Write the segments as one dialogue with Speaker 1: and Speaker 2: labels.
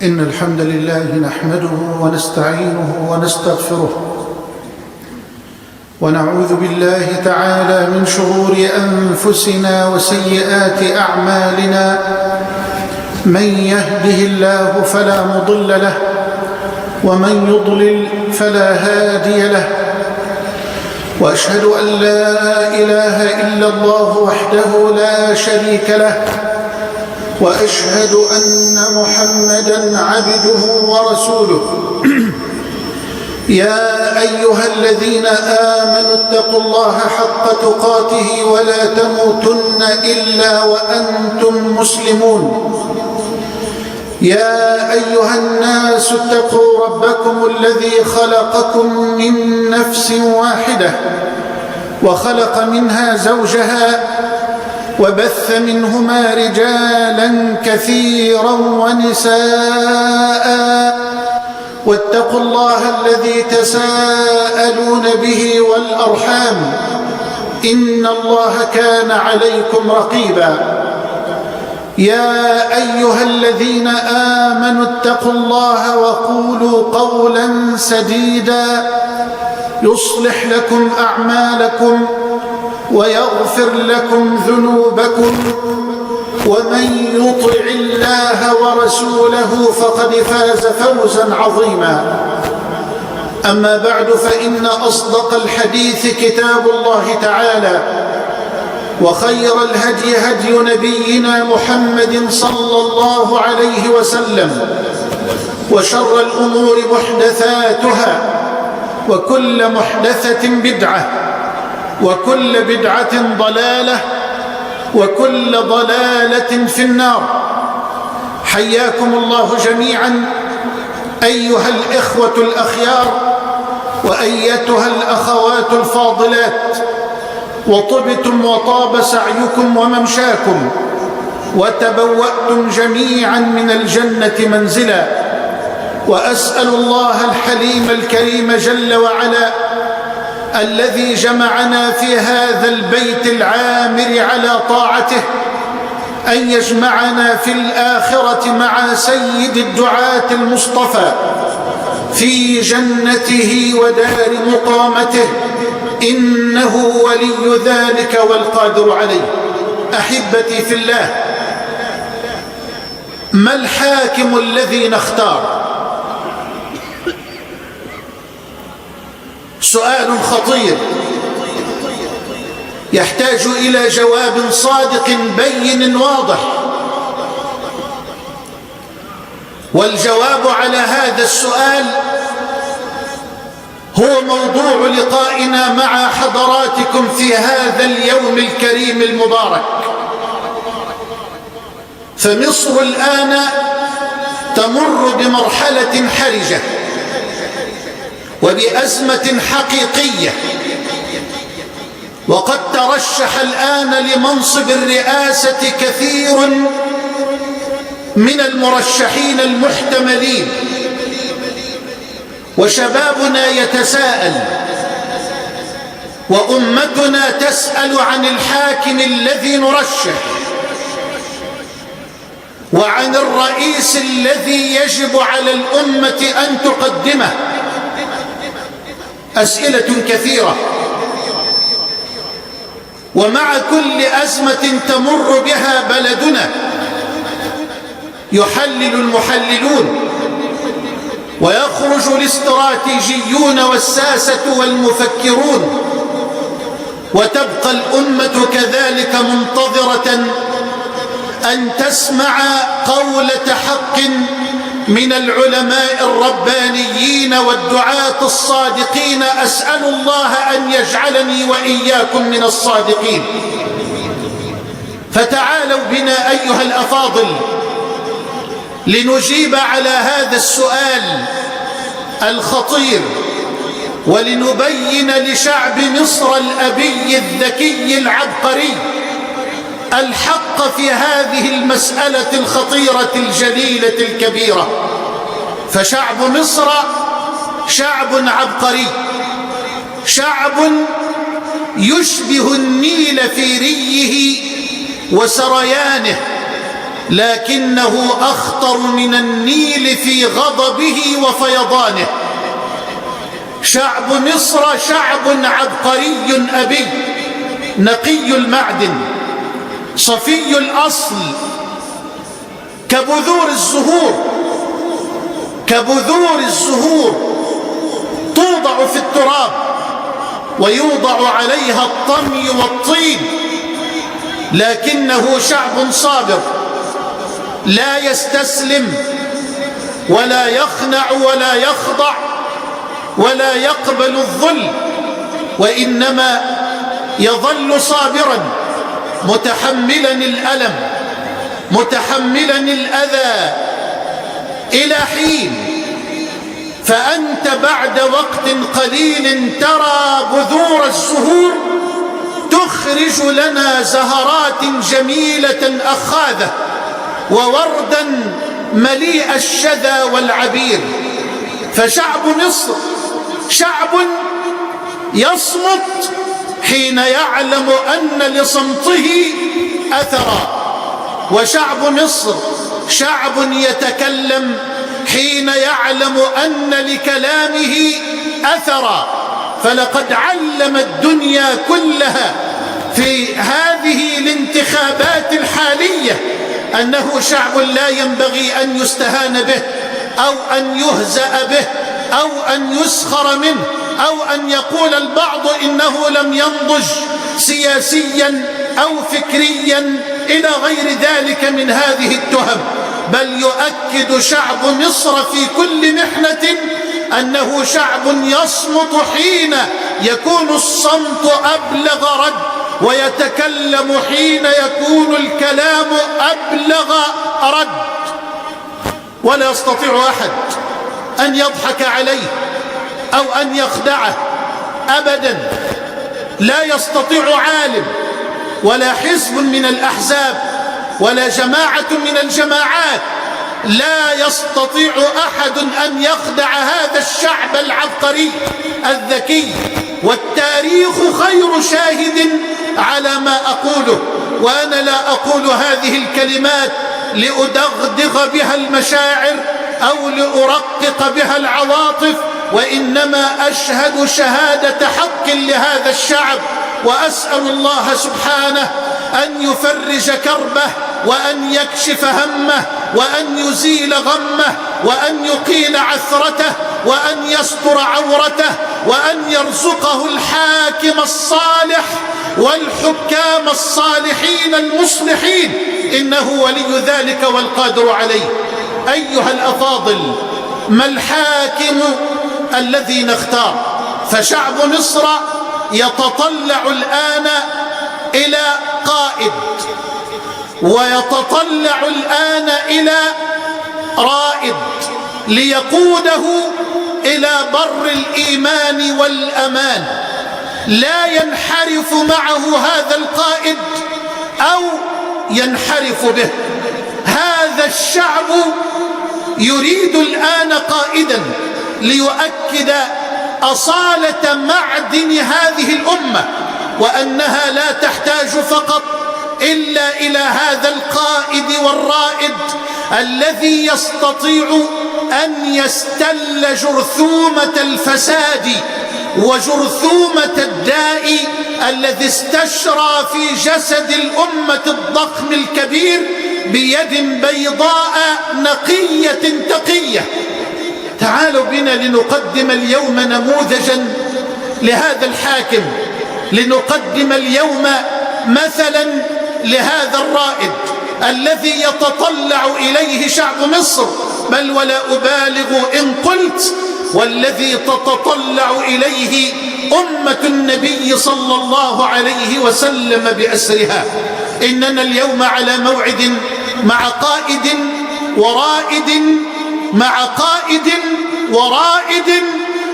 Speaker 1: إن الحمد لله نحمده ونستعينه ونستغفره ونعوذ بالله تعالى من شرور أنفسنا وسيئات أعمالنا. من يهده الله فلا مضل له ومن يضلل فلا هادي له، وأشهد أن لا إله إلا الله وحده لا شريك له، وأشهد أن محمدًا عبده ورسوله. يا أيها الذين آمنوا اتقوا الله حق تقاته ولا تموتن إلا وأنتم مسلمون. يا أيها الناس اتقوا ربكم الذي خلقكم من نفس واحدة وخلق منها زوجها وبث منهما رجالا كثيرا ونساء، واتقوا الله الذي تساءلون به والأرحام إن الله كان عليكم رقيبا. يا أيها الذين آمنوا اتقوا الله وقولوا قولا سديدا يصلح لكم أعمالكم ويغفر لكم ذنوبكم، ومن يطع الله ورسوله فقد فاز فوزا عظيما. أما بعد، فإن أصدق الحديث كتاب الله تعالى، وخير الهدي هدي نبينا محمد صلى الله عليه وسلم، وشر الأمور محدثاتها، وكل محدثة بدعة، وكل بدعة ضلالة، وكل ضلالة في النار. حياكم الله جميعا أيها الإخوة الأخيار وأيتها الأخوات الفاضلات، وطبتم وطاب سعيكم وممشاكم، وتبوأتم جميعا من الجنة منزلا. وأسأل الله الحليم الكريم جل وعلا الذي جمعنا في هذا البيت العامر على طاعته أن يجمعنا في الآخرة مع سيد الدعاة المصطفى في جنته ودار مقامته، إنه ولي ذلك والقادر عليه. أحبتي في الله، ما الحاكم الذي نختار؟ سؤال خطير يحتاج إلى جواب صادق بين واضح. والجواب على هذا السؤال هو موضوع لقائنا مع حضراتكم في هذا اليوم الكريم المبارك. فمصر الآن تمر بمرحلة حرجة وبأزمة حقيقية، وقد ترشح الآن لمنصب الرئاسة كثير من المرشحين المحتملين، وشبابنا يتساءل، وأمتنا تسأل عن الحاكم الذي نرشح، وعن الرئيس الذي يجب على الأمة أن تقدمه. أسئلة كثيرة، ومع كل أزمة تمر بها بلدنا يحلل المحللون ويخرج الاستراتيجيون والساسة والمفكرون، وتبقى الأمة كذلك منتظرة أن تسمع قولة حق من العلماء الربانيين والدعاة الصادقين. أسأل الله أن يجعلني وإياكم من الصادقين. فتعالوا بنا أيها الأفاضل لنجيب على هذا السؤال الخطير، ولنبين لشعب مصر الأبي الذكي العبقري الحق في هذه المسألة الخطيرة الجليلة الكبيرة. فشعب مصر شعب عبقري، شعب يشبه النيل في ريه وسريانه لكنه أخطر من النيل في غضبه وفيضانه. شعب مصر شعب عبقري أبي، نقي المعدن، صفي الأصل، كبذور الزهور توضع في التراب ويوضع عليها الطمي والطين. لكنه شعب صابر، لا يستسلم ولا يخنع ولا يخضع ولا يقبل الذل، وإنما يظل صابرا متحملا الألم متحملا الأذى إلى حين. فأنت بعد وقت قليل ترى بذور الزهور تخرج لنا زهرات جميلة أخاذة ووردا مليء الشذا والعبير. فشعب مصر شعب يصمت حين يعلم أن لصمته أثرا، وشعب مصر شعب يتكلم حين يعلم أن لكلامه أثرا. فلقد علم الدنيا كلها في هذه الانتخابات الحالية أنه شعب لا ينبغي أن يستهان به أو أن يهزأ به أو أن يسخر منه أو أن يقول البعض إنه لم ينضج سياسيا أو فكريا إلى غير ذلك من هذه التهم. بل يؤكد شعب مصر في كل محنة أنه شعب يصمت حين يكون الصمت أبلغ رد، ويتكلم حين يكون الكلام أبلغ رد. ولا يستطيع أحد أن يضحك عليه أو أن يخدعه أبدا. لا يستطيع عالم ولا حزب من الأحزاب ولا جماعة من الجماعات، لا يستطيع أحد أن يخدع هذا الشعب العبقري الذكي. والتاريخ خير شاهد على ما أقوله. وأنا لا أقول هذه الكلمات لأدغدغ بها المشاعر أو لأرقق بها العواطف، وإنما أشهد شهادة حق لهذا الشعب، وأسأل الله سبحانه أن يفرج كربه وأن يكشف همه وأن يزيل غمه وأن يقيل عثرته وأن يستر عورته وأن يرزقه الحاكم الصالح والحكام الصالحين المصلحين، إنه ولي ذلك والقادر عليه. أيها الأفاضل، ما الحاكم الذي نختار؟ فشعب مصر يتطلع الآن إلى قائد، ويتطلع الآن إلى رائد ليقوده إلى بر الإيمان والأمان. لا ينحرف معه هذا القائد أو ينحرف به. هذا الشعب يريد الآن قائدا ليؤكد أصالة معدن هذه الأمة، وأنها لا تحتاج فقط إلا إلى هذا القائد والرائد الذي يستطيع أن يستل جرثومة الفساد وجرثومة الداء الذي استشرى في جسد الأمة الضخم الكبير بيد بيضاء نقية تقية. تعالوا بنا لنقدم اليوم نموذجا لهذا الحاكم، لنقدم اليوم مثلا لهذا الرائد الذي يتطلع إليه شعب مصر، بل ولا أبالغ إن قلت والذي تتطلع إليه أمة النبي صلى الله عليه وسلم بأسرها. إننا اليوم على موعد مع قائد ورائد، مع قائد ورائد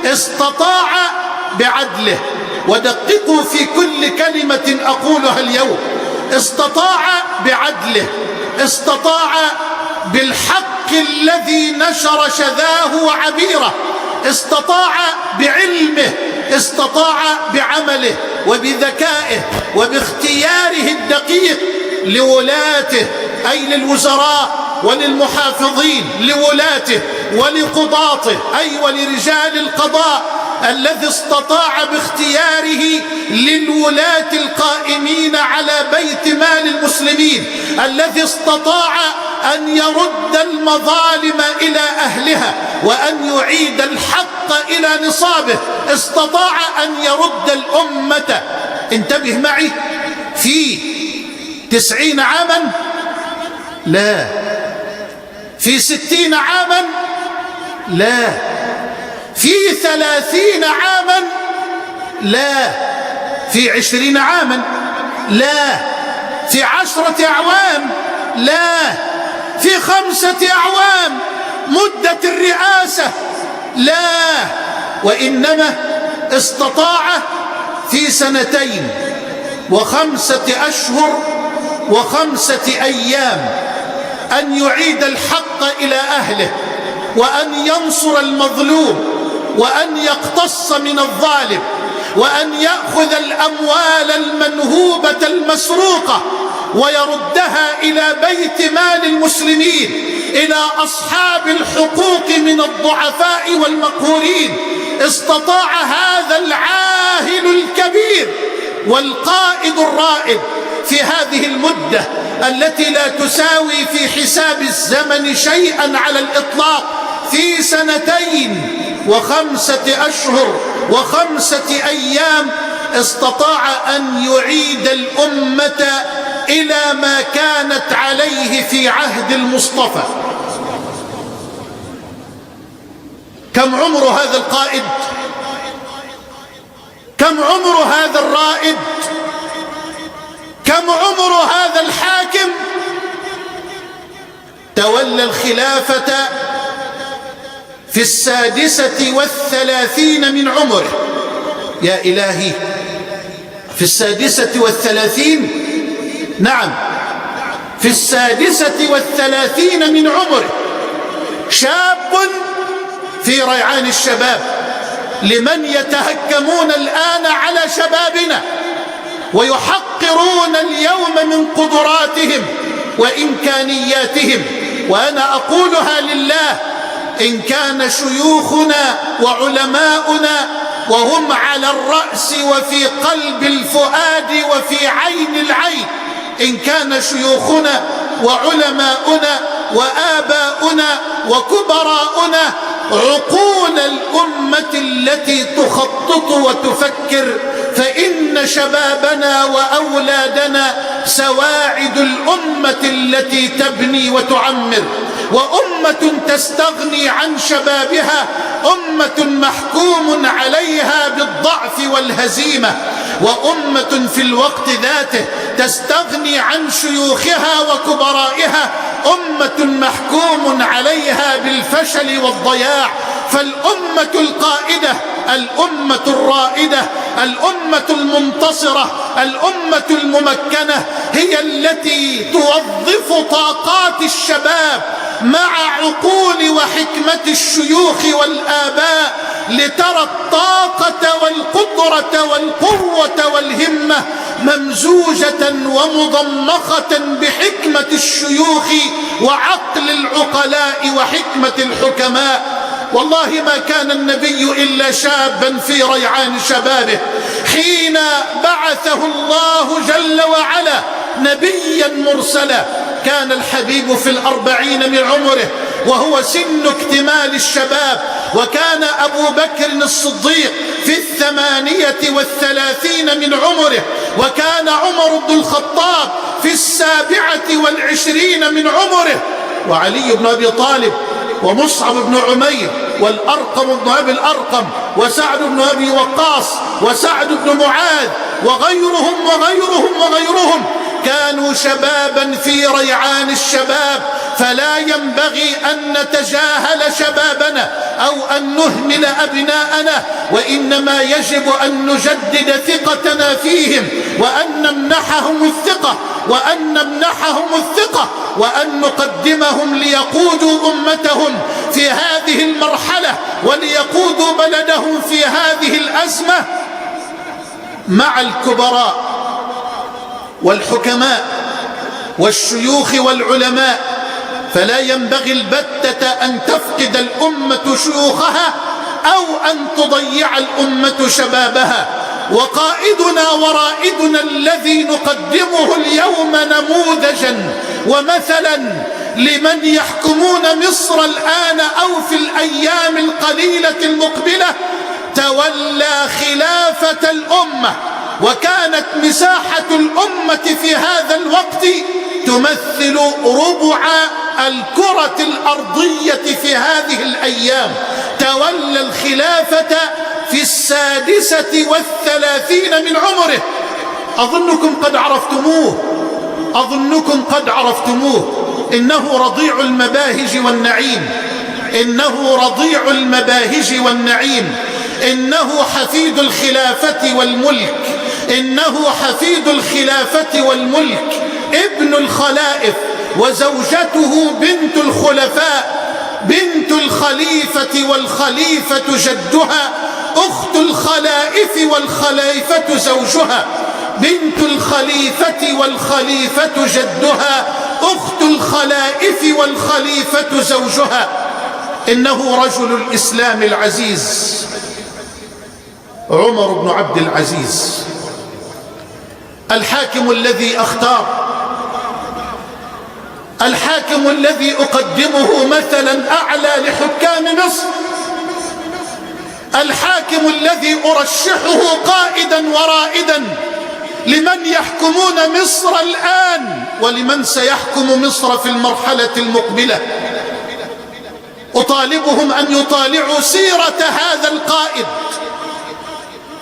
Speaker 1: استطاع بعدله، ودققوا في كل كلمة أقولها اليوم، استطاع بعدله، استطاع بالحق الذي نشر شذاه وعبيره، استطاع بعلمه، استطاع بعمله وبذكائه وباختياره الدقيق لولاته أي للوزراء وللمحافظين لولاته ولقضاته، أي ولرجال القضاء، الذي استطاع باختياره للولاة القائمين على بيت مال المسلمين، الذي استطاع أن يرد المظالم إلى أهلها وأن يعيد الحق إلى نصابه، استطاع أن يرد الأمة. انتبه معي، في 90 عاما؟ لا. في 60 عاما؟ لا. في 30 عاما؟ لا. في 20 عاما؟ لا. في 10 أعوام؟ لا. في 5 أعوام مدة الرئاسة؟ لا. وإنما استطاع في 2 و5 أشهر و5 أيام أن يعيد الحق إلى أهله، وأن ينصر المظلوم، وأن يقتص من الظالم، وأن يأخذ الأموال المنهوبة المسروقة ويردها إلى بيت مال المسلمين، إلى أصحاب الحقوق من الضعفاء والمقهورين. استطاع هذا العاهل الكبير والقائد الرائد في هذه المدة التي لا تساوي في حساب الزمن شيئا على الإطلاق، في 2 و5 أشهر و5 أيام، استطاع أن يعيد الأمة إلى ما كانت عليه في عهد المصطفى. كم عمر هذا القائد؟ كم عمر هذا الرائد؟ كم عمر هذا الحاكم؟ تولى الخلافة في 36 من عمره. يا إلهي، في 36؟ نعم، في 36 من عمره، شاب في ريعان الشباب. لمن يتهكمون الآن على شبابنا ويحقرون اليوم من قدراتهم وإمكانياتهم، وأنا أقولها لله: إن كان شيوخنا وعلماؤنا وهم على الرأس وفي قلب الفؤاد وفي عين العين، إن كان شيوخنا وعلماؤنا وآباؤنا وكبراؤنا عقول الأمة التي تخطط وتفكر، فإن شبابنا وأولادنا سواعد الأمة التي تبني وتعمر. وأمة تستغني عن شبابها أمة محكوم عليها بالضعف والهزيمة، وأمة في الوقت ذاته تستغني عن شيوخها وكبرائها أمة محكوم عليها بالفشل والضياع. فالأمة القائدة، الأمة الرائدة، الأمة المنتصرة، الأمة الممكنة هي التي توظف طاقات الشباب مع عقول وحكمة الشيوخ والآباء، لترى الطاقة والقدرة والقوة والهمة ممزوجة ومضمخة بحكمة الشيوخ وعقل العقلاء وحكمة الحكماء. والله ما كان النبي إلا شابا في ريعان شبابه حين بعثه الله جل وعلا نبيا مرسلا. كان الحبيب في 40 من عمره وهو سن اكتمال الشباب، وكان أبو بكر الصديق في 38 من عمره، وكان عمر بن الخطاب في 27 من عمره، وعلي بن أبي طالب ومصعب بن عمير والأرقم بن أبي الأرقم وسعد بن أبي وقاص وسعد بن معاذ وغيرهم وغيرهم وغيرهم كانوا شبابا في ريعان الشباب. فلا ينبغي أن نتجاهل شبابنا أو أن نهمل أبناءنا، وإنما يجب أن نجدد ثقتنا فيهم، وأن نمنحهم الثقة وأن نقدمهم ليقودوا أمتهم في هذه المرحلة وليقودوا بلدهم في هذه الأزمة مع الكبراء والحكماء والشيوخ والعلماء، فلا ينبغي البتة أن تفقد الأمة شيوخها أو أن تضيع الأمة شبابها. وقائدنا ورائدنا الذي نقدمه اليوم نموذجا ومثلا لمن يحكمون مصر الآن أو في الأيام القليلة المقبلة تولى خلافة الأمة، وكانت مساحة الأمة في هذا الوقت تمثل ربع الكرة الأرضية في هذه الأيام. تولى الخلافة في 36 من عمره. أظنكم قد عرفتموه. إنه رضيع المباهج والنعيم، إنه حفيد الخلافة والملك، ابن الخلائف، وزوجته بنت الخلفاء، بنت الخليفة والخليفة جدها، أخت الخلائف والخليفة زوجها، بنت الخليفة والخليفة جدها، أخت الخلائف والخليفة زوجها. إنه رجل الإسلام العزيز عمر بن عبد العزيز، الحاكم الذي أختار، الحاكم الذي أقدمه مثلا أعلى لحكام مصر، الحاكم الذي أرشحه قائدا ورائدا لمن يحكمون مصر الآن ولمن سيحكم مصر في المرحلة المقبلة. أطالبهم أن يطالعوا سيرة هذا القائد،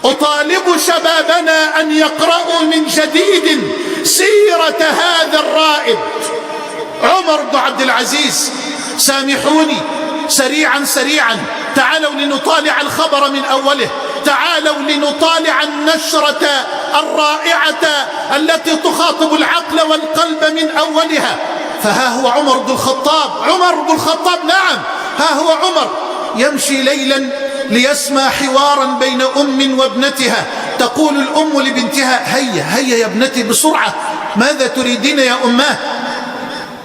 Speaker 1: أطالب شبابنا أن يقرأوا من جديد سيرة هذا الرائد عمر بن عبد العزيز. سامحوني سريعا تعالوا لنطالع الخبر من أوله، تعالوا لنطالع النشرة الرائعة التي تخاطب العقل والقلب من أولها. فها هو عمر بن الخطاب، نعم، ها هو عمر يمشي ليلا ليسمع حوارا بين أم وابنتها. تقول الأم لبنتها: هيا يا ابنتي بسرعة، ماذا تريدين يا أماه؟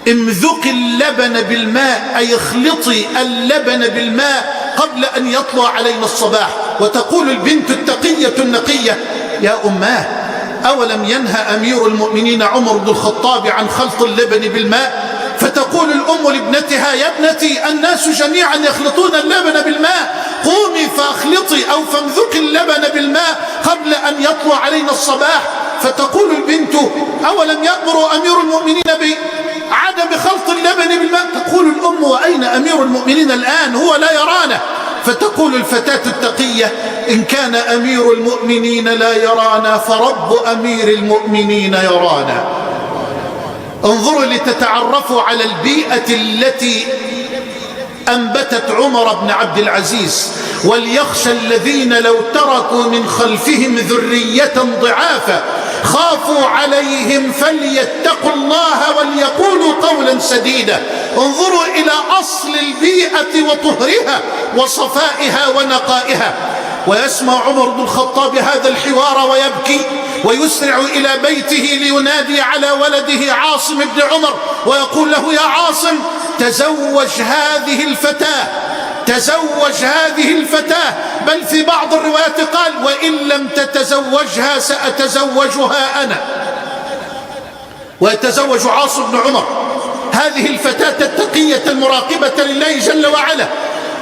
Speaker 1: امذقي اللبن بالماء، أي اخلطي اللبن بالماء قبل أن يطلع علينا الصباح. وتقول البنت التقية النقية: يا أماه، أولم ينهى أمير المؤمنين عمر بن الخطاب عن خلط اللبن بالماء؟ فتقول الأم لابنتها: يا ابنتي، الناس جميعا يخلطون اللبن بالماء، قومي فاخلطي أو فامذقي اللبن بالماء قبل أن يطلع علينا الصباح. فتقول البنت: أولم يأمر أمير المؤمنين بعدم خلط اللبن بالماء؟ تقول الأم: وأين أمير المؤمنين الآن؟ هو لا يرانا. فتقول الفتاة التقية: إن كان أمير المؤمنين لا يرانا فرب أمير المؤمنين يرانا. انظروا لتتعرفوا على البيئة التي أنبتت عمر بن عبد العزيز. وليخشى الذين لو تركوا من خلفهم ذرية ضعافا خافوا عليهم فليتقوا الله وليقولوا قولا سديدا. انظروا إلى أصل البيئة وطهرها وصفائها ونقائها. ويسمع عمر بن الخطاب هذا الحوار ويبكي، ويسرع إلى بيته لينادي على ولده عاصم بن عمر ويقول له: يا عاصم، تزوج هذه الفتاة، بل في بعض الروايات قال: وإن لم تتزوجها سأتزوجها أنا. ويتزوج عاصم بن عمر هذه الفتاة التقية المراقبة لله جل وعلا،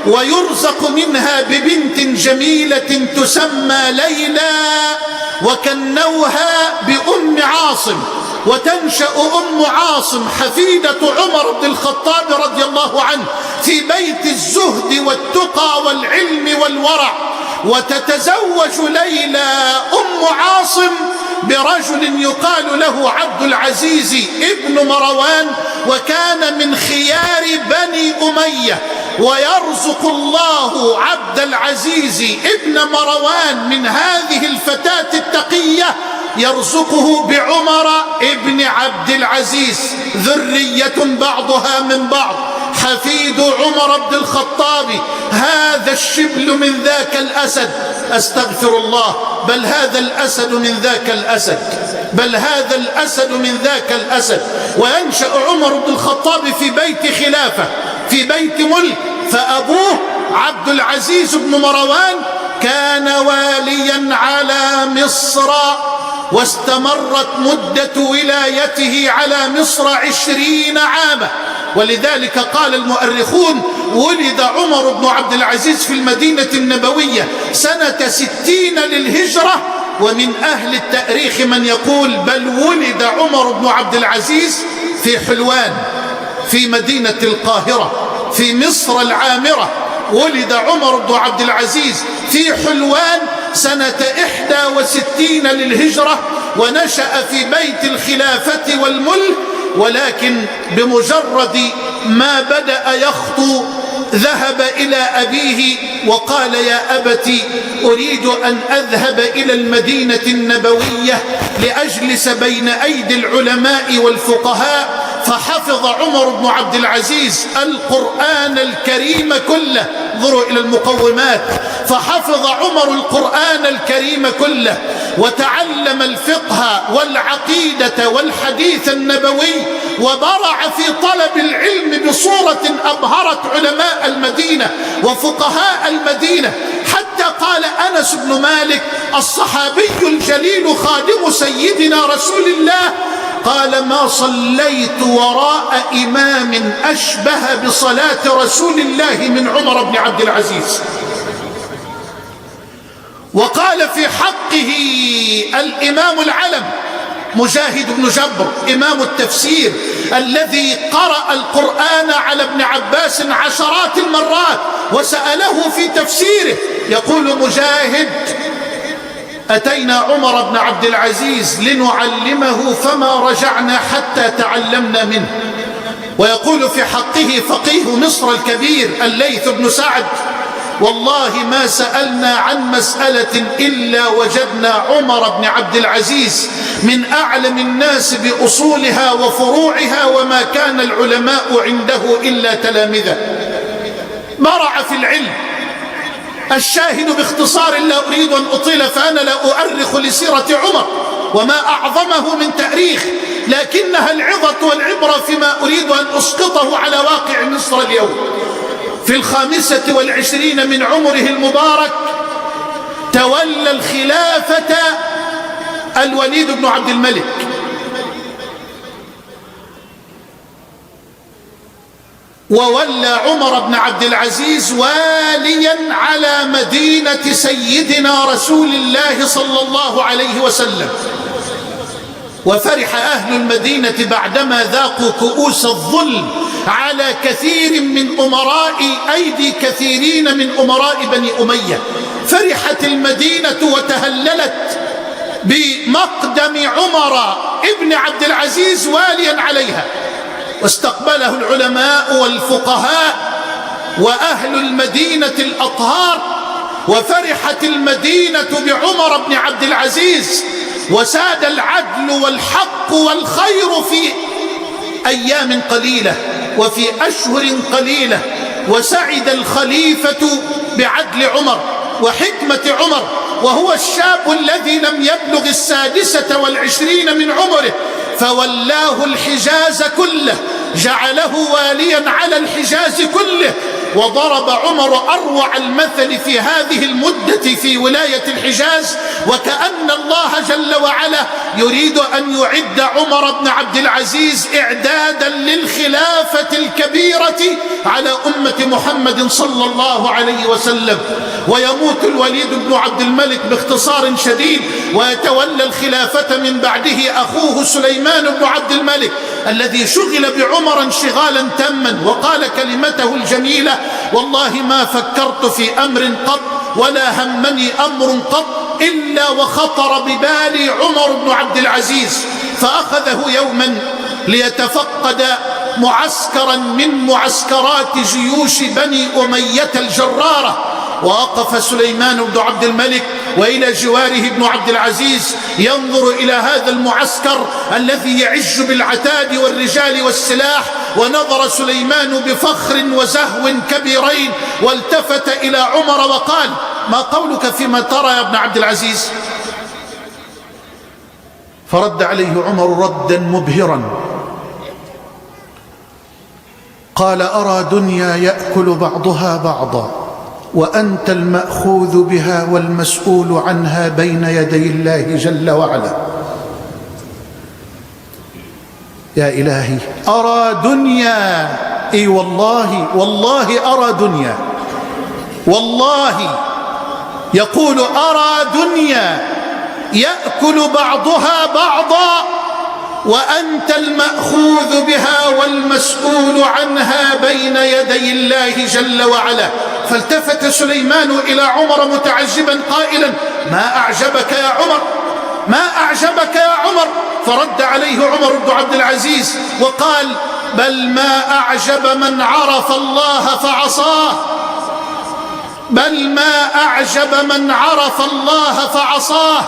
Speaker 1: ويرزق منها ببنت جميلة تسمى ليلى، وكنوها بأم عاصم. وتنشأ أم عاصم حفيدة عمر بن الخطاب رضي الله عنه في بيت الزهد والتقى والعلم والورع. وتتزوج ليلى أم عاصم برجل يقال له عبد العزيز ابن مروان، وكان من خيار بني أمية. ويرزق الله عبد العزيز ابن مروان من هذه الفتاة التقية، يرزقه بعمر ابن عبد العزيز، ذرية بعضها من بعض، حفيد عمر بن الخطاب. هذا الشبل من ذاك الأسد، أستغفر الله، بل هذا الأسد من ذاك الأسد. بل هذا الأسد من ذاك الأسد. وينشأ عمر بن الخطاب في بيت خلافة، في بيت ملك، فأبوه عبد العزيز بن مروان كان واليا على مصر، واستمرت مدة ولايته على مصر 20 عاما. ولذلك قال المؤرخون: ولد عمر بن عبد العزيز في المدينة النبوية سنة 60 للهجرة. ومن أهل التاريخ من يقول بل ولد عمر بن عبد العزيز في حلوان، في مدينة القاهرة، في مصر العامرة. ولد عمر بن عبد العزيز في حلوان سنة 61 للهجرة، ونشأ في بيت الخلافة والملك. ولكن بمجرد ما بدأ يخطو ذهب إلى أبيه وقال: يا أبت، أريد أن أذهب إلى المدينة النبوية لأجلس بين أيدي العلماء والفقهاء. فحفظ عمر بن عبد العزيز القرآن الكريم كله. انظروا إلى المقومات: فحفظ عمر القرآن الكريم كله، وتعلم الفقه والعقيدة والحديث النبوي، وبرع في طلب العلم بصورة أبهرت علماء المدينة وفقهاء المدينة، حتى قال أنس بن مالك الصحابي الجليل خادم سيدنا رسول الله، قال: ما صليت وراء إمام أشبه بصلاة رسول الله من عمر بن عبد العزيز. وقال في حقه الإمام العلم مجاهد بن جبر إمام التفسير الذي قرأ القرآن على ابن عباس 10 المرات وسأله في تفسيره، يقول مجاهد: أتينا عمر بن عبد العزيز لنعلمه فما رجعنا حتى تعلمنا منه. ويقول في حقه فقيه مصر الكبير الليث بن سعد: والله ما سألنا عن مسألة إلا وجدنا عمر بن عبد العزيز من أعلم الناس بأصولها وفروعها، وما كان العلماء عنده إلا تلامذة. برع في العلم. الشاهد باختصار، لا أريد أن أطيل فأنا لا أؤرخ لسيرة عمر وما أعظمه من تاريخ، لكنها العظة والعبرة فيما أريد أن أسقطه على واقع مصر اليوم. في 25 من عمره المبارك تولى الخلافة الوليد بن عبد الملك، وولى عمر بن عبد العزيز واليا على مدينة سيدنا رسول الله صلى الله عليه وسلم. وفرح أهل المدينة بعدما ذاقوا كؤوس الظلم على كثير من أمراء أيدي كثيرين من أمراء بني أمية. فرحت المدينة وتهللت بمقدم عمر ابن عبد العزيز واليا عليها، واستقبله العلماء والفقهاء وأهل المدينة الأطهار. وفرحت المدينة بعمر بن عبد العزيز، وساد العدل والحق والخير في أيام قليلة وفي أشهر قليلة. وسعد الخليفة بعدل عمر وحكمة عمر، وهو الشاب الذي لم يبلغ 26 من عمره، فولاه الحجاز كله، جعله واليا على الحجاز كله. وضرب عمر أروع المثل في هذه المدة في ولاية الحجاز، وكأن الله جل وعلا يريد أن يعد عمر بن عبد العزيز إعدادا للخلافة الكبيرة على أمة محمد صلى الله عليه وسلم. ويموت الوليد بن عبد الملك باختصار شديد، ويتولى الخلافة من بعده أخوه سليمان بن عبد الملك الذي شغل بعمر انشغالا تاما، وقال كلمته الجميلة: والله ما فكرت في أمر قط ولا همني أمر قط إلا وخطر ببالي عمر بن عبد العزيز. فأخذه يوما ليتفقد معسكرا من معسكرات جيوش بني أمية الجرارة، ووقف سليمان بن عبد الملك وإلى جواره ابن عبد العزيز ينظر إلى هذا المعسكر الذي يعج بالعتاد والرجال والسلاح. ونظر سليمان بفخر وزهو كبيرين، والتفت إلى عمر وقال: ما قولك فيما ترى يا ابن عبد العزيز؟ فرد عليه عمر ردا مبهرا، قال: أرى دنيا يأكل بعضها بعضا، وأنت المأخوذ بها والمسؤول عنها بين يدي الله جل وعلا. يا إلهي، أرى دنيا، إي والله أرى دنيا، والله يقول: أرى دنيا يأكل بعضها بعضا، وأنت المأخوذ بها والمسؤول عنها بين يدي الله جل وعلا. فالتفت سليمان إلى عمر متعجبا قائلا: ما أعجبك يا عمر؟ ما أعجبك يا عمر؟ فرد عليه عمر بن عبد العزيز وقال: بل ما أعجب من عرف الله فعصاه، بل ما أعجب من عرف الله فعصاه،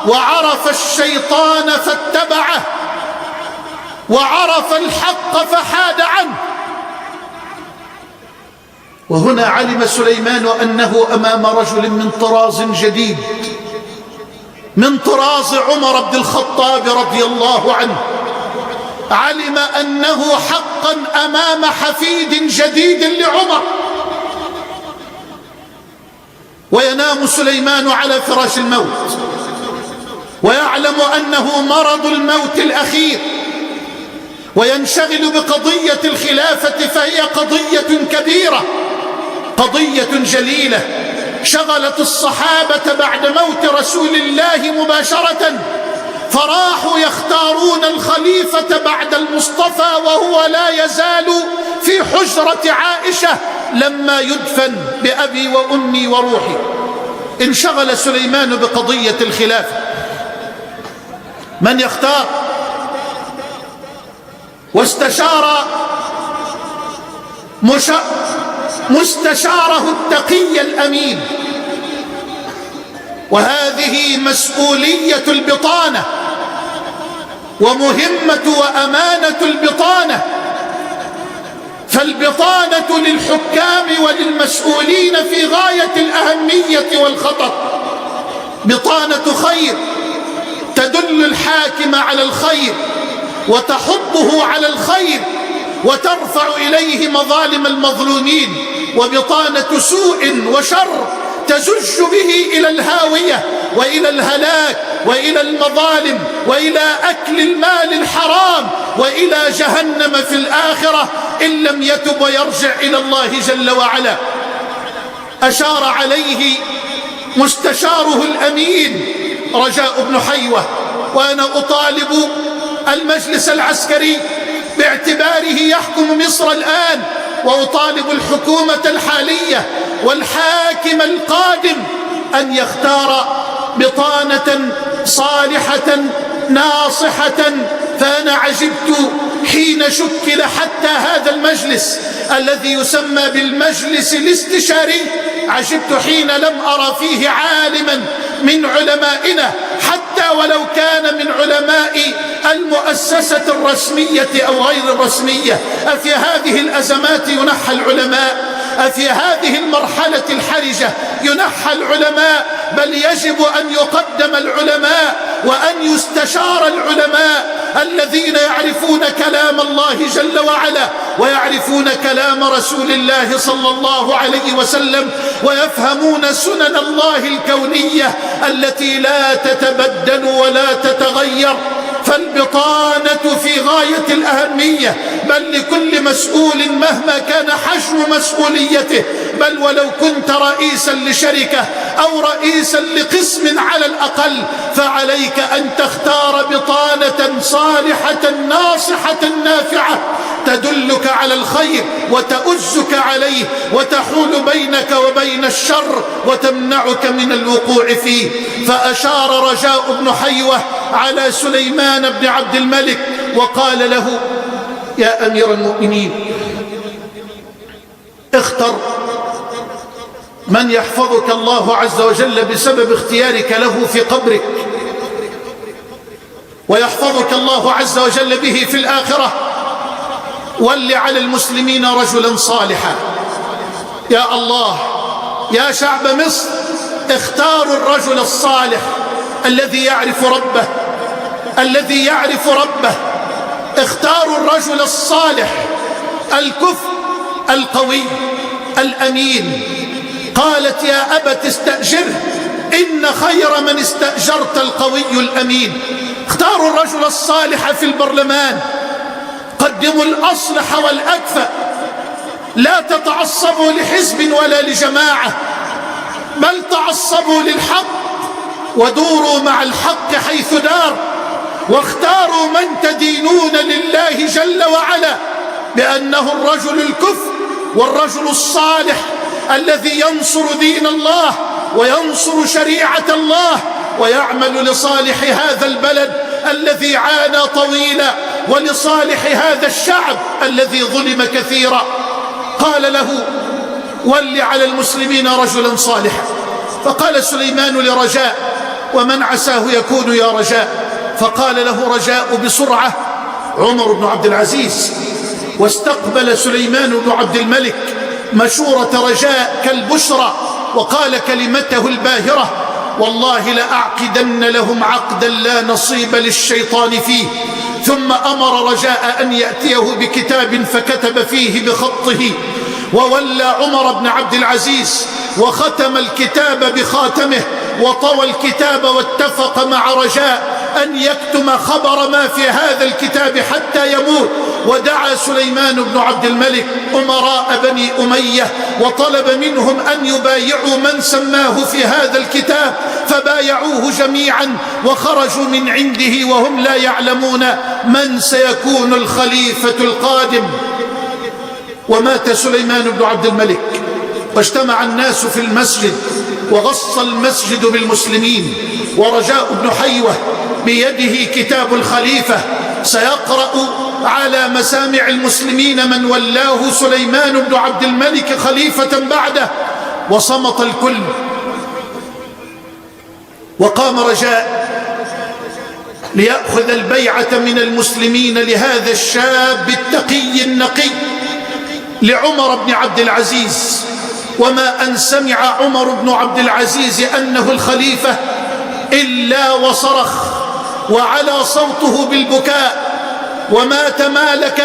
Speaker 1: وعرف الشيطان فاتبعه، وعرف الحق فحاد عنه. وهنا علم سليمان أنه أمام رجل من طراز جديد، من طراز عمر بن الخطاب رضي الله عنه. علم أنه حقا أمام حفيد جديد لعمر. وينام سليمان على فراش الموت، ويعلم أنه مرض الموت الأخير، وينشغل بقضية الخلافة، فهي قضية كبيرة، قضية جليلة شغلت الصحابة بعد موت رسول الله مباشرة، فراحوا يختارون الخليفة بعد المصطفى وهو لا يزال في حجرة عائشة لما يدفن بأبي وأمي وروحي. انشغل سليمان بقضية الخلافة، من يختار؟ واستشار مستشاره التقي الأمين. وهذه مسؤولية البطانة ومهمة وأمانة البطانة. فالبطانة للحكام وللمسؤولين في غاية الأهمية والخطر. بطانة خير تدل الحاكم على الخير وتحضه على الخير وترفع إليه مظالم المظلومين، وبطانة سوء وشر تزج به إلى الهاوية وإلى الهلاك وإلى المظالم وإلى أكل المال الحرام وإلى جهنم في الآخرة إن لم يتب ويرجع إلى الله جل وعلا. أشار عليه مستشاره الأمين رجاء بن حيوة. وأنا أطالب المجلس العسكري باعتباره يحكم مصر الآن، وأطالب الحكومة الحالية والحاكم القادم أن يختار بطانة صالحة ناصحة. فأنا عجبت حين شكل حتى هذا المجلس الذي يسمى بالمجلس الاستشاري، عجبت حين لم أرى فيه عالما من علمائنا حتى ولو كان من علماء المؤسسة الرسمية أو غير الرسمية. أفي هذه الأزمات ينحى العلماء؟ أفي هذه المرحلة الحرجة ينحى العلماء؟ بل يجب أن يقدم العلماء وأن يستشار العلماء الذين يعرفون كلام الله جل وعلا ويعرفون كلام رسول الله صلى الله عليه وسلم، ويفهمون سنن الله الكونية التي لا تتبدل ولا تتغير. فالبطانة في غاية الأهمية، بل لكل مسؤول مهما كان حجم مسؤوليته، بل ولو كنت رئيسا لشركة أو رئيسا لقسم على الأقل، فعليك أن تختار بطانة صالحة ناصحة نافعة تدلك على الخير وتؤزك عليه وتحول بينك وبين الشر وتمنعك من الوقوع فيه. فأشار رجاء بن حيوة على سليمان بن عبد الملك وقال له: يا أمير المؤمنين، اختر من يحفظك الله عز وجل بسبب اختيارك له في قبرك، ويحفظك الله عز وجل به في الآخرة. ول على المسلمين رجلا صالحا. يا الله، يا شعب مصر، اختاروا الرجل الصالح الذي يعرف ربه الذي يعرف ربه اختاروا الرجل الصالح الكفء القوي الأمين. قالت يا أبت استأجره إن خير من استأجرت القوي الأمين. اختاروا الرجل الصالح في البرلمان، قدموا الأصلح والأكفأ، لا تتعصبوا لحزب ولا لجماعة، بل تعصبوا للحق ودوروا مع الحق حيث دار، واختاروا من تدينون لله جل وعلا بأنه الرجل الكفء والرجل الصالح الذي ينصر دين الله وينصر شريعة الله ويعمل لصالح هذا البلد الذي عانى طويلا ولصالح هذا الشعب الذي ظلم كثيرا. قال له ول على المسلمين رجلا صالحا. فقال سليمان لرجاء ومن عساه يكون يا رجاء؟ فقال له رجاء بسرعة عمر بن عبد العزيز. واستقبل سليمان بن عبد الملك مشورة رجاء كالبشرى وقال كلمته الباهرة والله لأعقدن لهم عقدا لا نصيب للشيطان فيه. ثم أمر رجاء أن يأتيه بكتاب فكتب فيه بخطه، وولى عمر بن عبد العزيز وختم الكتاب بخاتمه وطوى الكتاب واتفق مع رجاء أن يكتم خبر ما في هذا الكتاب حتى يموت. ودعا سليمان بن عبد الملك أمراء بني أمية وطلب منهم أن يبايعوا من سماه في هذا الكتاب، فبايعوه جميعا وخرجوا من عنده وهم لا يعلمون من سيكون الخليفة القادم. ومات سليمان بن عبد الملك واجتمع الناس في المسجد وغص المسجد بالمسلمين، ورجاء بن حيوة بيده كتاب الخليفة سيقرأ على مسامع المسلمين من ولاه سليمان بن عبد الملك خليفة بعده. وصمت الكل، وقام رجاء ليأخذ البيعة من المسلمين لهذا الشاب التقي النقي لعمر بن عبد العزيز. وما أن سمع عمر بن عبد العزيز أنه الخليفة إلا وصرخ وعلى صوته بالبكاء وما تمالك.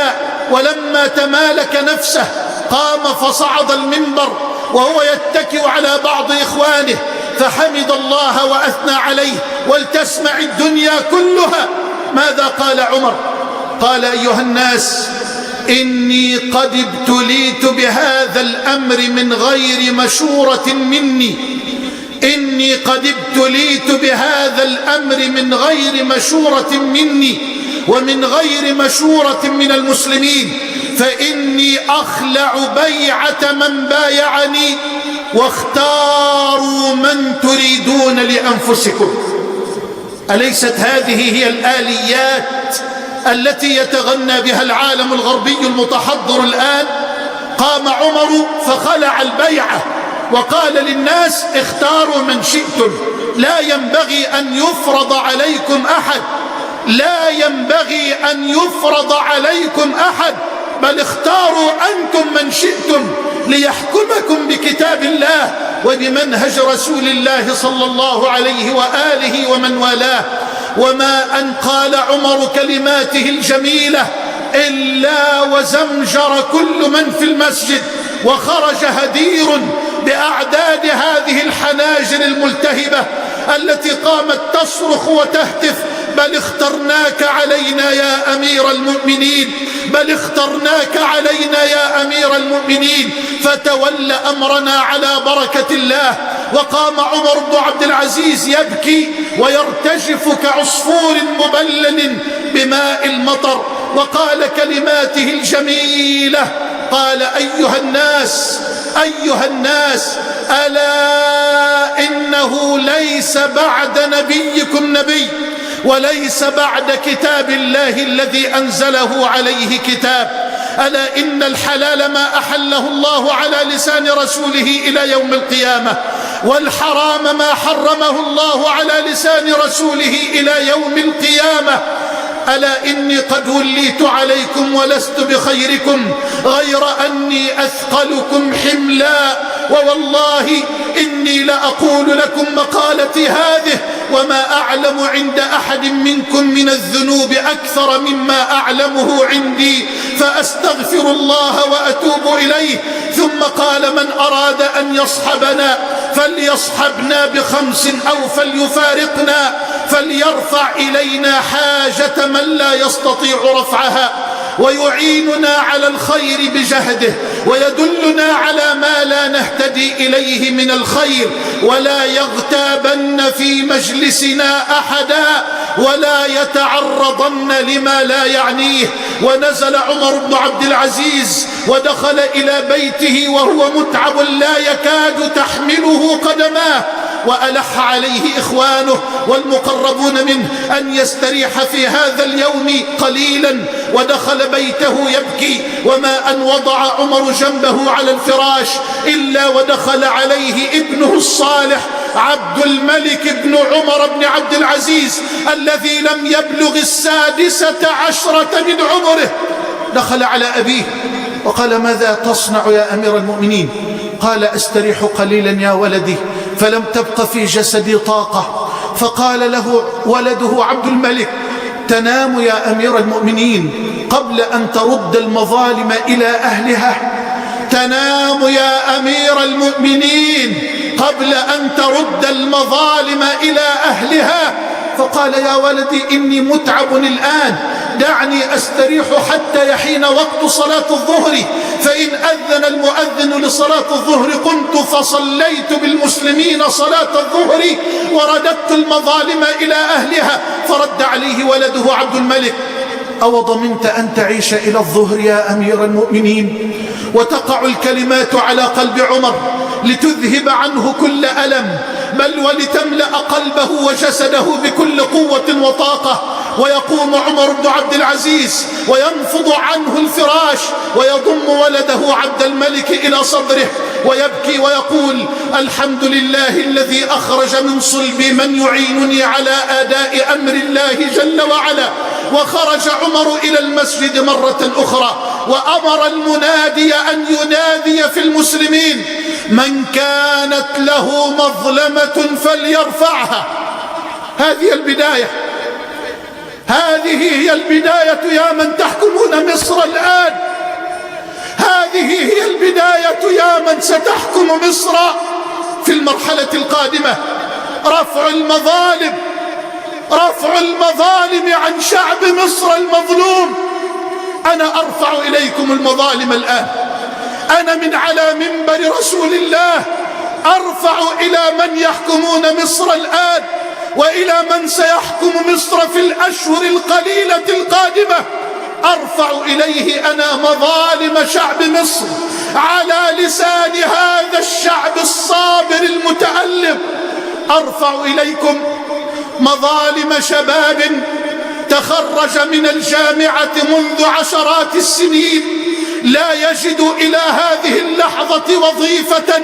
Speaker 1: ولما تمالك نفسه قام فصعد المنبر وهو يتكئ على بعض إخوانه فحمد الله وأثنى عليه. ولتسمع الدنيا كلها ماذا قال عمر. قال أيها الناس إني قد ابتليت بهذا الأمر من غير مشورة مني، إني قد ابتليت بهذا الأمر من غير مشورة مني ومن غير مشورة من المسلمين، فإني أخلع بيعة من بايعني واختاروا من تريدون لأنفسكم. أليست هذه هي الآليات التي يتغنى بها العالم الغربي المتحضر الآن؟ قام عمر فخلع البيعة وقال للناس اختاروا من شئتم، لا ينبغي أن يفرض عليكم أحد، لا ينبغي أن يفرض عليكم أحد، بل اختاروا أنتم من شئتم ليحكمكم بكتاب الله وبمنهج رسول الله صلى الله عليه وآله ومن والاه. وما أن قال عمر كلماته الجميلة إلا وزمجر كل من في المسجد وخرج هدير بأعداد هذه الحناجر الملتهبة التي قامت تصرخ وتهتف بل اخترناك علينا يا أمير المؤمنين، بل اخترناك علينا يا أمير المؤمنين، فتول أمرنا على بركة الله. وقام عمر بن عبد العزيز يبكي ويرتجف كعصفور مبلل بماء المطر وقال كلماته الجميلة، قال أيها الناس أيها الناس ألا إنه ليس بعد نبيكم نبي وليس بعد كتاب الله الذي أنزله عليه كتاب، ألا إن الحلال ما أحله الله على لسان رسوله إلى يوم القيامة، والحرام ما حرمه الله على لسان رسوله إلى يوم القيامة. ألا إني قد وليت عليكم ولست بخيركم غير أني أثقلكم حملا، ووالله إني لأقول لكم مقالتي هذه وما أعلم عند أحد منكم من الذنوب أكثر مما أعلمه عندي، فأستغفر الله وأتوب إليه. ثم قال: من أراد أن يصحبنا فليصحبنا ب5 أو فليفارقنا، فليرفع إلينا حاجة من لا يستطيع رفعها، ويعيننا على الخير بجهده، ويدلنا على ما لا نهتدي إليه من الخير، ولا يغتابن في مجلسنا أحدا، ولا يتعرضن لما لا يعنيه. ونزل عمر بن عبد العزيز ودخل إلى بيته وهو متعب لا يكاد تحمله قدماه، وألح عليه إخوانه والمقربون منه أن يستريح في هذا اليوم قليلا، ودخل بيته يبكي. وما أن وضع عمر جنبه على الفراش إلا ودخل عليه ابنه الصالح عبد الملك بن عمر بن عبد العزيز الذي لم يبلغ 16 من عمره. دخل على أبيه وقال: ماذا تصنع يا أمير المؤمنين؟ قال: أستريح قليلا يا ولدي، فلم تبق في جسدي طاقة. فقال له ولده عبد الملك: تنام يا أمير المؤمنين قبل أن ترد المظالم إلى أهلها، تنام يا أمير المؤمنين قبل أن ترد المظالم إلى أهلها. فقال: يا ولدي إني متعب الآن، دعني أستريح حتى يحين وقت صلاة الظهر، فإن أذن المؤذن لصلاة الظهر قمت فصليت بالمسلمين صلاة الظهر ورددت المظالم إلى أهلها. فرد عليه ولده عبد الملك: أو ضمنت أن تعيش إلى الظهر يا أمير المؤمنين؟ وتقع الكلمات على قلب عمر لتذهب عنه كل ألم، بل ولتملأ قلبه وجسده بكل قوة وطاقة. ويقوم عمر بن عبد العزيز وينفض عنه الفراش ويضم ولده عبد الملك إلى صدره ويبكي ويقول: الحمد لله الذي أخرج من صلبي من يعينني على أداء أمر الله جل وعلا. وخرج عمر إلى المسجد مرة أخرى وأمر المنادي أن ينادي في المسلمين: من كانت له مظلمة فليرفعها. هذه البداية، هذه هي البداية يا من تحكمون مصر الآن، هذه هي البداية يا من ستحكم مصر في المرحلة القادمة. رفع المظالم، رفع المظالم عن شعب مصر المظلوم. أنا أرفع إليكم المظالم الآن، أنا من على منبر رسول الله أرفع إلى من يحكمون مصر الآن وإلى من سيحكم مصر في الأشهر القليلة القادمة. أرفع إليه أنا مظالم شعب مصر على لسان هذا الشعب الصابر المتألم. أرفع إليكم مظالم شباب تخرج من الجامعة منذ عشرات السنين لا يجد إلى هذه اللحظة وظيفة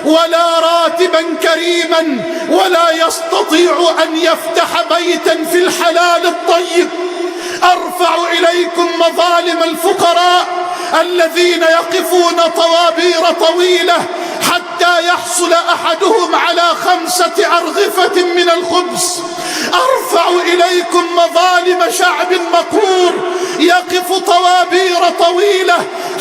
Speaker 1: ولا راتبا كريما ولا يستطيع أن يفتح بيتا في الحلال الطيب. أرفع إليكم مظالم الفقراء الذين يقفون طوابير طويلة حتى يحصل أحدهم على 5 أرغفة من الخبز. أرفع إليكم مظالم شعب مقهور يقف طوابير طويلة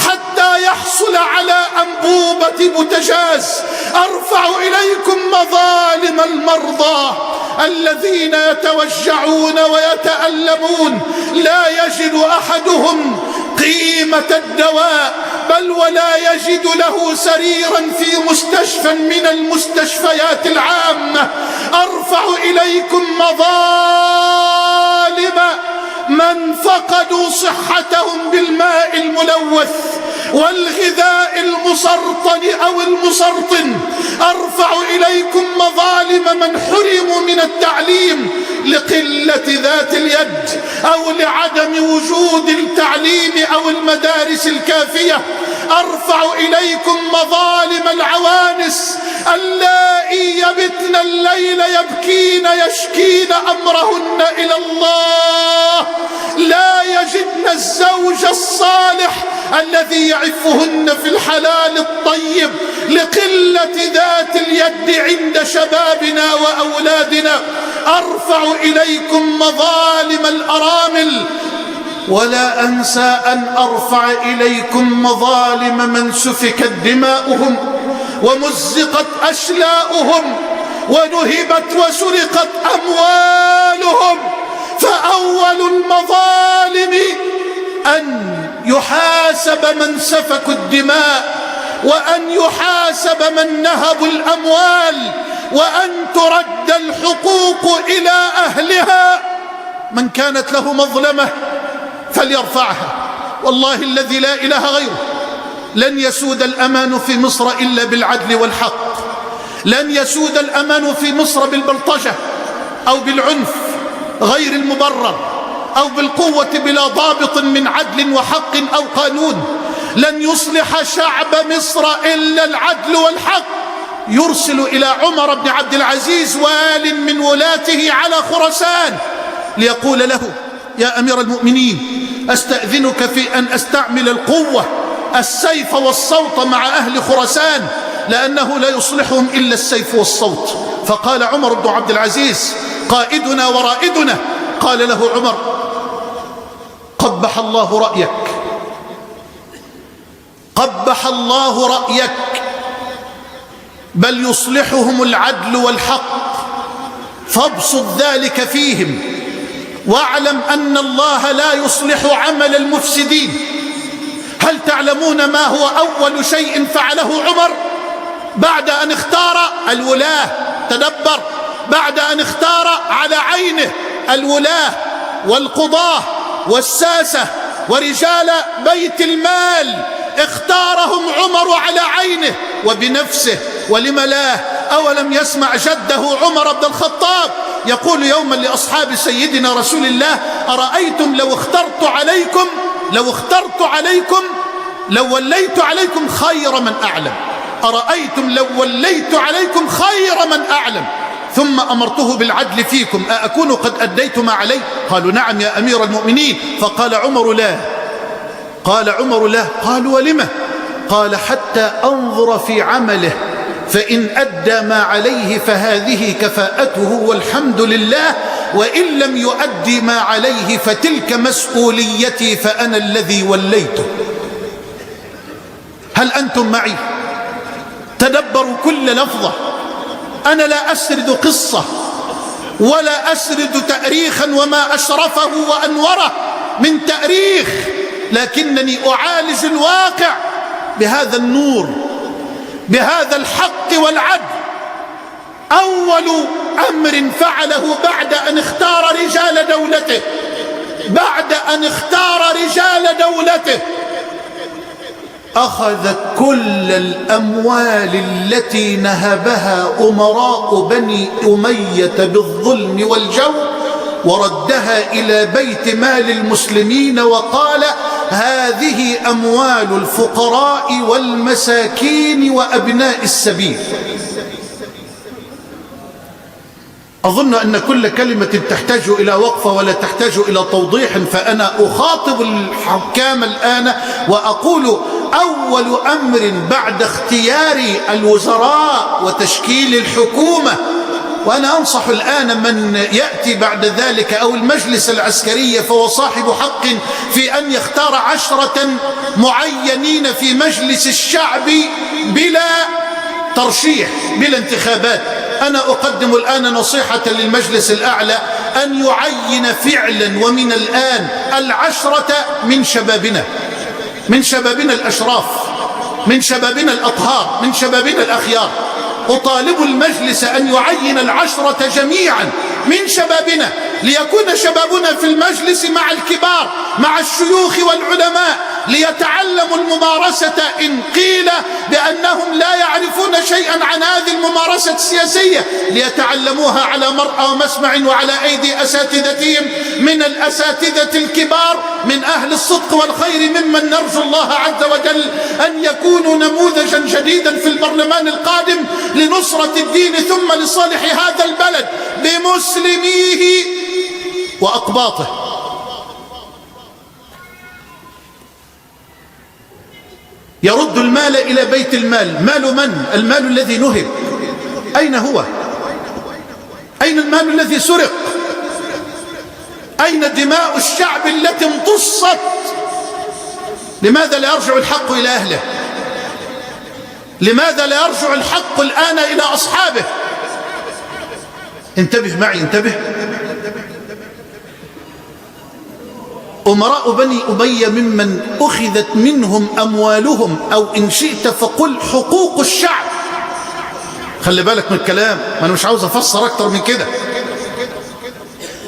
Speaker 1: حتى يحصل على أنبوبة بوتاجاز. أرفع إليكم مظالم المرضى الذين يتوجعون ويتألمون لا يجد أحدهم قيمة الدواء بل ولا يجد له سريرا في مستشفى من المستشفيات العامة. أرفع إليكم مظالم من فقدوا صحتهم بالماء الملوث والغذاء المسرطن أو المسرطن. أرفع إليكم مظالم من حرموا من التعليم لقلة ذات اليد أو لعدم وجود التعليم أو المدارس الكافية. أرفع إليكم مظالم العوانس اللائي يبتن الليل يبكين يشكين أمرهن إلى الله لا يجدن الزوج الصالح الذي يعفهن في الحلال الطيب لقلة ذات اليد عند شبابنا وأولادنا. أجدادنا أرفع إليكم مظالم الأرامل، ولا أنسى أن أرفع إليكم مظالم من سفكت دماؤهم ومزقت أشلاؤهم ونهبت وسرقت أموالهم. فأول المظالم أن يحاسب من سفكوا الدماء، وأن يحاسب من نهبوا الأموال، وأن ترد الحقوق إلى أهلها. من كانت له مظلمة فليرفعها. والله الذي لا إله غيره لن يسود الأمان في مصر إلا بالعدل والحق. لن يسود الأمان في مصر بالبلطجة أو بالعنف غير المبرر أو بالقوة بلا ضابط من عدل وحق أو قانون. لن يصلح شعب مصر إلا العدل والحق. يرسل إلى عمر بن عبد العزيز وال من ولاته على خراسان ليقول له: يا أمير المؤمنين، أستأذنك في أن أستعمل القوة السيف والصوت مع أهل خراسان، لأنه لا يصلحهم إلا السيف والصوت. فقال عمر بن عبد العزيز: قائدنا ورائدنا. قال له عمر: قبح الله رأيك، قبح الله رأيك، بل يصلحهم العدل والحق، فابسط ذلك فيهم، واعلم أن الله لا يصلح عمل المفسدين. هل تعلمون ما هو أول شيء فعله عمر بعد أن اختار الولاة؟ تدبر، بعد أن اختار على عينه الولاة والقضاة والساسة ورجال بيت المال، اختارهم عمر على عينه وبنفسه. ولم لا؟ أولم يسمع جده عمر بن الخطاب يقول يوما لأصحاب سيدنا رسول الله: أرأيتم لو وليت عليكم خير من أعلم، أرأيتم لو وليت عليكم خير من أعلم ثم أمرته بالعدل فيكم أأكون قد أديت ما علي؟ قالوا: نعم يا أمير المؤمنين. فقال عمر: لا. قال عمر: لا. قالوا: ولم؟ قال: حتى أنظر في عمله، فإن أدى ما عليه فهذه كفاءته والحمد لله، وإن لم يؤدي ما عليه فتلك مسؤوليتي، فأنا الذي وليته. هل أنتم معي؟ تدبروا كل لفظة. أنا لا أسرد قصة ولا أسرد تأريخا وما أشرفه وأنوره من تأريخ، لكنني أعالج الواقع بهذا النور، بهذا الحق والعدل. أول أمر فعله بعد أن اختار رجال دولته، أخذ كل الأموال التي نهبها أمراء بني أمية بالظلم والجور وردها إلى بيت مال المسلمين، وقال: هذه أموال الفقراء والمساكين وأبناء السبيل. أظن أن كل كلمة تحتاج إلى وقفة ولا تحتاج إلى توضيح، فأنا أخاطب الحكام الآن وأقول: أول أمر بعد اختيار الوزراء وتشكيل الحكومة، وأنا أنصح الآن من يأتي بعد ذلك أو المجلس العسكري فهو صاحب حق في أن يختار 10 معينين في مجلس الشعب بلا ترشيح، بلا انتخابات. أنا أقدم الآن نصيحة للمجلس الأعلى أن يعين فعلا ومن الآن 10 من شبابنا الأشراف، من شبابنا الأطهار، من شبابنا الأخيار. أطالب المجلس أن يعين 10 جميعا من شبابنا، ليكون شبابنا في المجلس مع الكبار، مع الشيوخ والعلماء، ليتعلموا الممارسة إن قيل بأنهم لا يعرفون شيئا عن هذه الممارسة السياسية، ليتعلموها على مرأى ومسمع وعلى أيدي أساتذتهم من الأساتذة الكبار من أهل الصدق والخير، ممن نرجو الله عز وجل أن يكونوا نموذجا جديدا في البرلمان القادم لنصرة الدين ثم لصالح هذا البلد بمسلميه وأقباطه. يرد المال إلى بيت المال. مال من؟ المال الذي نهب. أين هو؟ أين المال الذي سرق؟ أين دماء الشعب التي امتصت؟ لماذا لا يرجع الحق إلى أهله؟ لماذا لا يرجع الحق الآن إلى أصحابه؟ انتبه معي، انتبه. أمراء بني أمية ممن أخذت منهم أموالهم، أو إن شئت فقل حقوق الشعب. خلي بالك من الكلام، أنا مش عاوز أفسر أكتر من كده.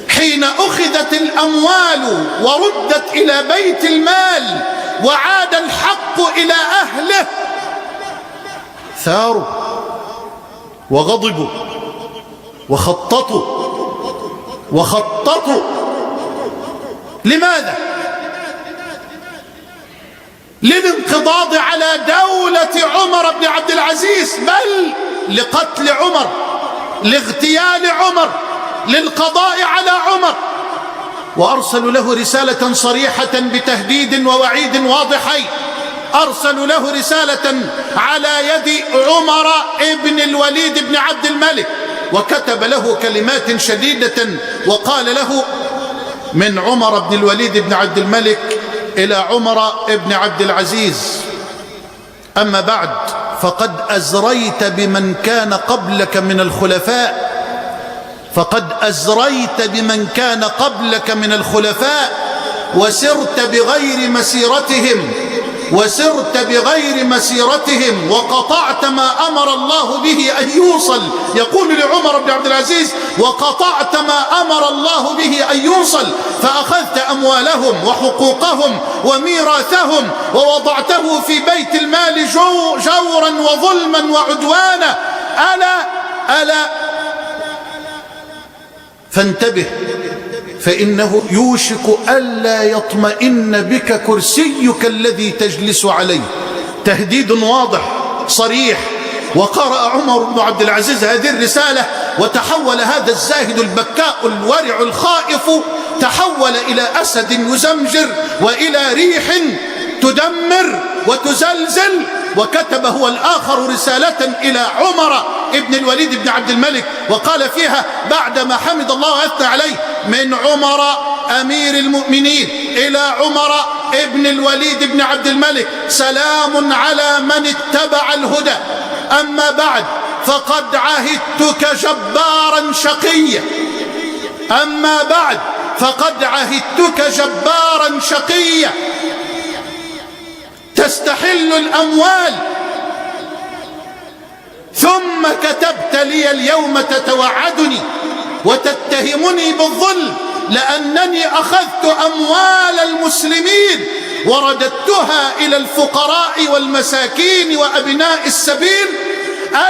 Speaker 1: حين أخذت الأموال وردت إلى بيت المال وعاد الحق إلى أهله، ثاروا وغضبوا وخططوا. لماذا؟ للانقضاض على دولة عمر بن عبد العزيز، بل لقتل عمر، لاغتيال عمر، للقضاء على عمر. وأرسلوا له رسالة صريحة بتهديد ووعيد واضحين. أرسلوا له رسالة على يد عمر ابن الوليد بن عبد الملك، وكتب له كلمات شديدة وقال له: من عمر بن الوليد بن عبد الملك إلى عمر بن عبد العزيز: أما بعد، فقد أزريت بمن كان قبلك من الخلفاء، فقد أزريت بمن كان قبلك من الخلفاء، وسرت بغير مسيرتهم، وقطعت ما أمر الله به أن يوصل. يقول لعمر بن عبد العزيز: وقطعت ما أمر الله به أن يوصل، فأخذت أموالهم وحقوقهم وميراثهم ووضعته في بيت المال جورا وظلما وعدوانا. ألا فانتبه، فإنه يوشك ألا يطمئن بك كرسيك الذي تجلس عليه. تهديد واضح صريح. وقرأ عمر بن عبد العزيز هذه الرسالة، وتحول هذا الزاهد البكاء الورع الخائف، تحول إلى أسد يزمجر وإلى ريح تدمر وتزلزل. وكتب هو الآخر رسالة إلى عمر ابن الوليد بن عبد الملك، وقال فيها بعدما حمد الله وأثنى عليه: من عمر أمير المؤمنين إلى عمر ابن الوليد بن عبد الملك، سلام على من اتبع الهدى. أما بعد، فقد عهدتك جبارا شقيا. أما بعد، فقد عهدتك جبارا شقيا، تستحل الأموال، ثم كتبت لي اليوم تتوعدني وتتهمني بالظلم، لأنني أخذت أموال المسلمين ورددتها إلى الفقراء والمساكين وأبناء السبيل.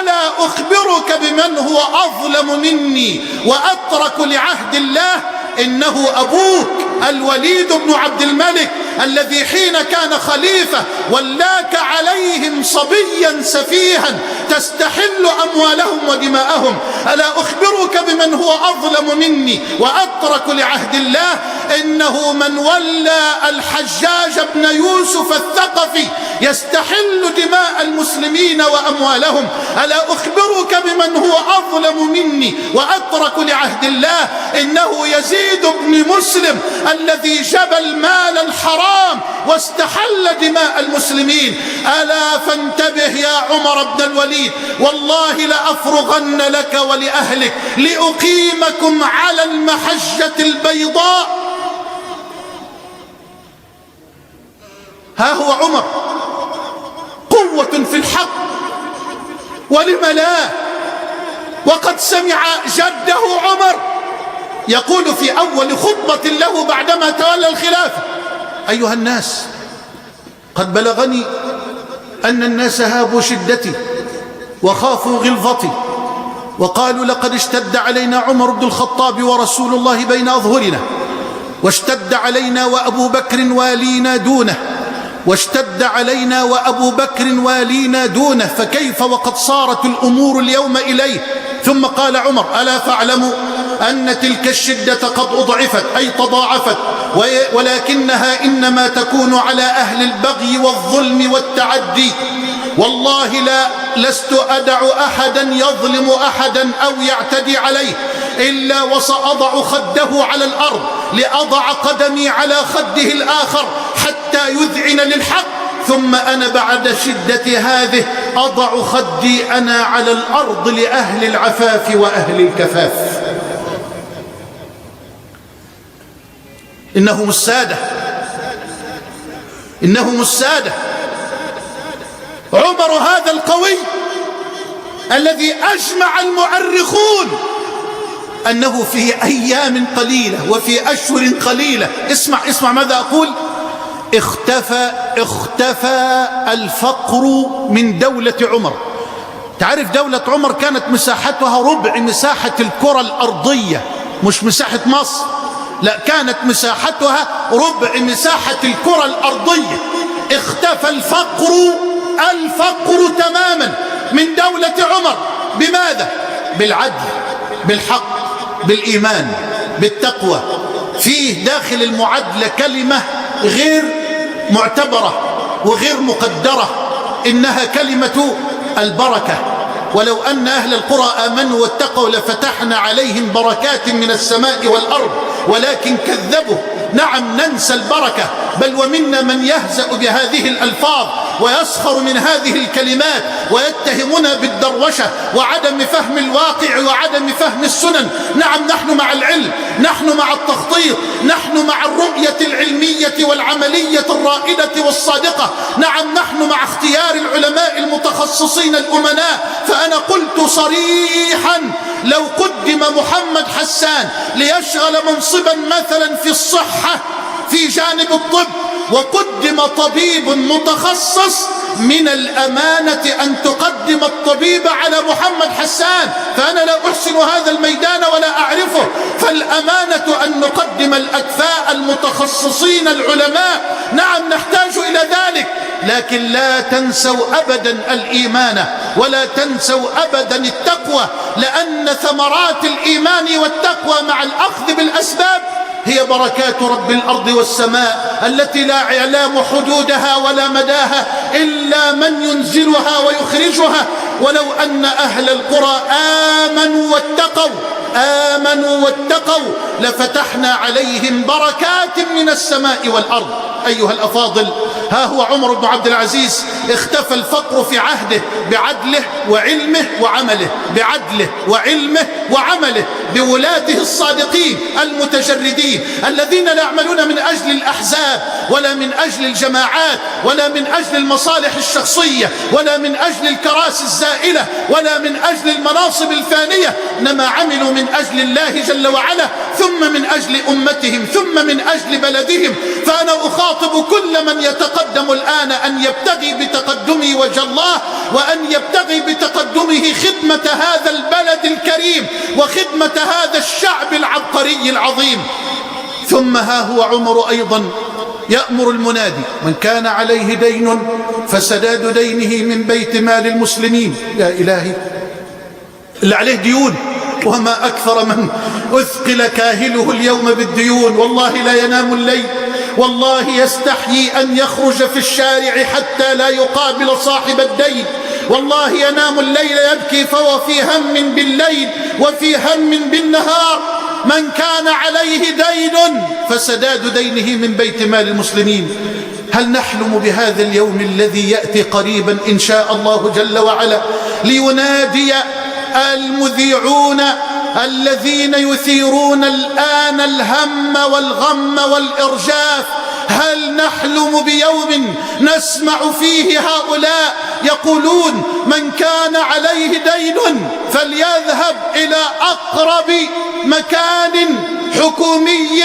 Speaker 1: ألا أخبرك بمن هو أظلم مني وأترك لعهد الله؟ إنه أبوك الوليد بن عبد الملك، الذي حين كان خليفة ولاك عليهم صبيا سفيها تستحل أموالهم ودماءهم. ألا أخبرك بمن هو أظلم مني وأترك لعهد الله؟ إنه من ولى الحجاج بن يوسف الثقفي يستحل دماء المسلمين وأموالهم. ألا أخبرك بمن هو أظلم مني وأترك لعهد الله؟ إنه يزيد بن مسلم الذي جبى المال الحرام واستحل دماء المسلمين. ألا فانتبه يا عمر بن الوليد، والله لأفرغن لك ولأهلك لأقيمكم على المحجة البيضاء. ها هو عمر قوة في الحق، ولم لا؟ وقد سمع جده عمر يقول في أول خطبة له بعدما تولى الخلافة: أيها الناس، قد بلغني أن الناس هابوا شدتي وخافوا غلظتي، وقالوا لقد اشتد علينا عمر بن الخطاب ورسول الله بين أظهرنا، واشتد علينا وأبو بكر والينا دونه، واشتد علينا وأبو بكر والينا دونه، فكيف وقد صارت الأمور اليوم إليه؟ ثم قال عمر: ألا فاعلموا أن تلك الشدة قد أضعفت، أي تضاعفت، ولكنها إنما تكون على أهل البغي والظلم والتعدي. والله لست أدع أحدا يظلم أحدا أو يعتدي عليه إلا وسأضع خده على الأرض لأضع قدمي على خده الآخر حتى يذعن للحق، ثم أنا بعد شدة هذه أضع خدي أنا على الأرض لأهل العفاف وأهل الكفاف. إنهم السادة، إنهم السادة. عمر هذا القوي الذي أجمع المؤرخون أنه في أيام قليلة وفي أشهر قليلة، اسمع ماذا أقول، اختفى الفقر من دولة عمر. تعرف دولة عمر كانت مساحتها ربع مساحة الكرة الأرضية، مش مساحة مصر، لا، كانت مساحتها ربع مساحة الكرة الأرضية. اختفى الفقر تماما من دولة عمر. بماذا؟ بالعدل، بالحق، بالإيمان، بالتقوى. فيه داخل المعادلة كلمة غير معتبرة وغير مقدرة، إنها كلمة البركة. ولو أن أهل القرى آمنوا واتقوا لفتحنا عليهم بركات من السماء والأرض ولكن كذبوا. نعم، ننسى البركة، بل ومنا من يهزأ بهذه الألفاظ ويسخر من هذه الكلمات ويتهمنا بالدروشة وعدم فهم الواقع وعدم فهم السنن. نعم، نحن مع العلم، نحن مع التخطيط، نحن مع الرؤية العلمية والعملية الرائدة والصادقة. نعم، نحن مع اختيار العلماء المتخصصين الأمناء. فأنا قلت صريحا لو قدم محمد حسان ليشغل منصبا مثلا في الصحة في جانب الطب وقدم طبيب متخصص، من الأمانة أن تقدم الطبيب على محمد حسان، فأنا لا أحسن هذا الميدان ولا أعرفه. فالأمانة أن نقدم الأكفاء المتخصصين العلماء. نعم، نحتاج إلى ذلك، لكن لا تنسوا أبدا الإيمان ولا تنسوا أبدا التقوى، لأن ثمرات الإيمان والتقوى مع الأخذ بالأسباب هي بركات رب الأرض والسماء التي لا يعلم حدودها ولا مداها إلا من ينزلها ويخرجها. ولو أن أهل القرى آمنوا واتقوا لفتحنا عليهم بركات من السماء والأرض. أيها الأفاضل، ها هو عمر بن عبد العزيز اختفى الفقر في عهده بعدله وعلمه وعمله، بعدله وعلمه وعمله، بولاده الصادقين المتجردين الذين لا يعملون من أجل الأحزاب ولا من أجل الجماعات ولا من أجل المصالح الشخصية ولا من أجل الكراسي الزائلة ولا من أجل المناصب الفانية، إنما عملوا من أجل الله جل وعلا، ثم من أجل أمتهم، ثم من أجل بلدهم. فأنا أخاطب كل من يتقدم الآن أن يبتغي بتقدمه وجه الله، وأن يبتغي بتقدمه خدمة هذا البلد الكريم وخدمة هذا الشعب العبقري العظيم. ثم ها هو عمر أيضا يأمر المنادي: من كان عليه دين فسداد دينه من بيت مال المسلمين. يا إلهي، اللي عليه ديون، وما أكثر من أثقل كاهله اليوم بالديون، والله لا ينام الليل، والله يستحيي أن يخرج في الشارع حتى لا يقابل صاحب الدين، والله ينام الليل يبكي فهو في هم بالليل وفي هم بالنهار. من كان عليه دين فسداد دينه من بيت مال المسلمين. هل نحلم بهذا اليوم الذي يأتي قريبا إن شاء الله جل وعلا لينادي المذيعون الذين يثيرون الآن الهم والغم والإرجاف؟ هل نحلم بيوم نسمع فيه هؤلاء يقولون: من كان عليه دين فليذهب إلى أقرب مكان حكومي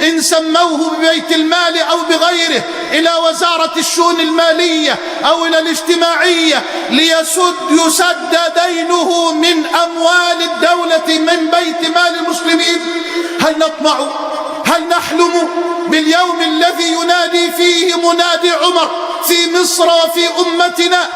Speaker 1: إن سموه ببيت المال أو بغيره، إلى وزارة الشؤون المالية أو إلى الاجتماعية، ليسد دينه من أموال الدولة من بيت مال المسلمين؟ هل نطمع، هل نحلم باليوم الذي ينادي فيه منادي عمر في مصر وفي أمتنا: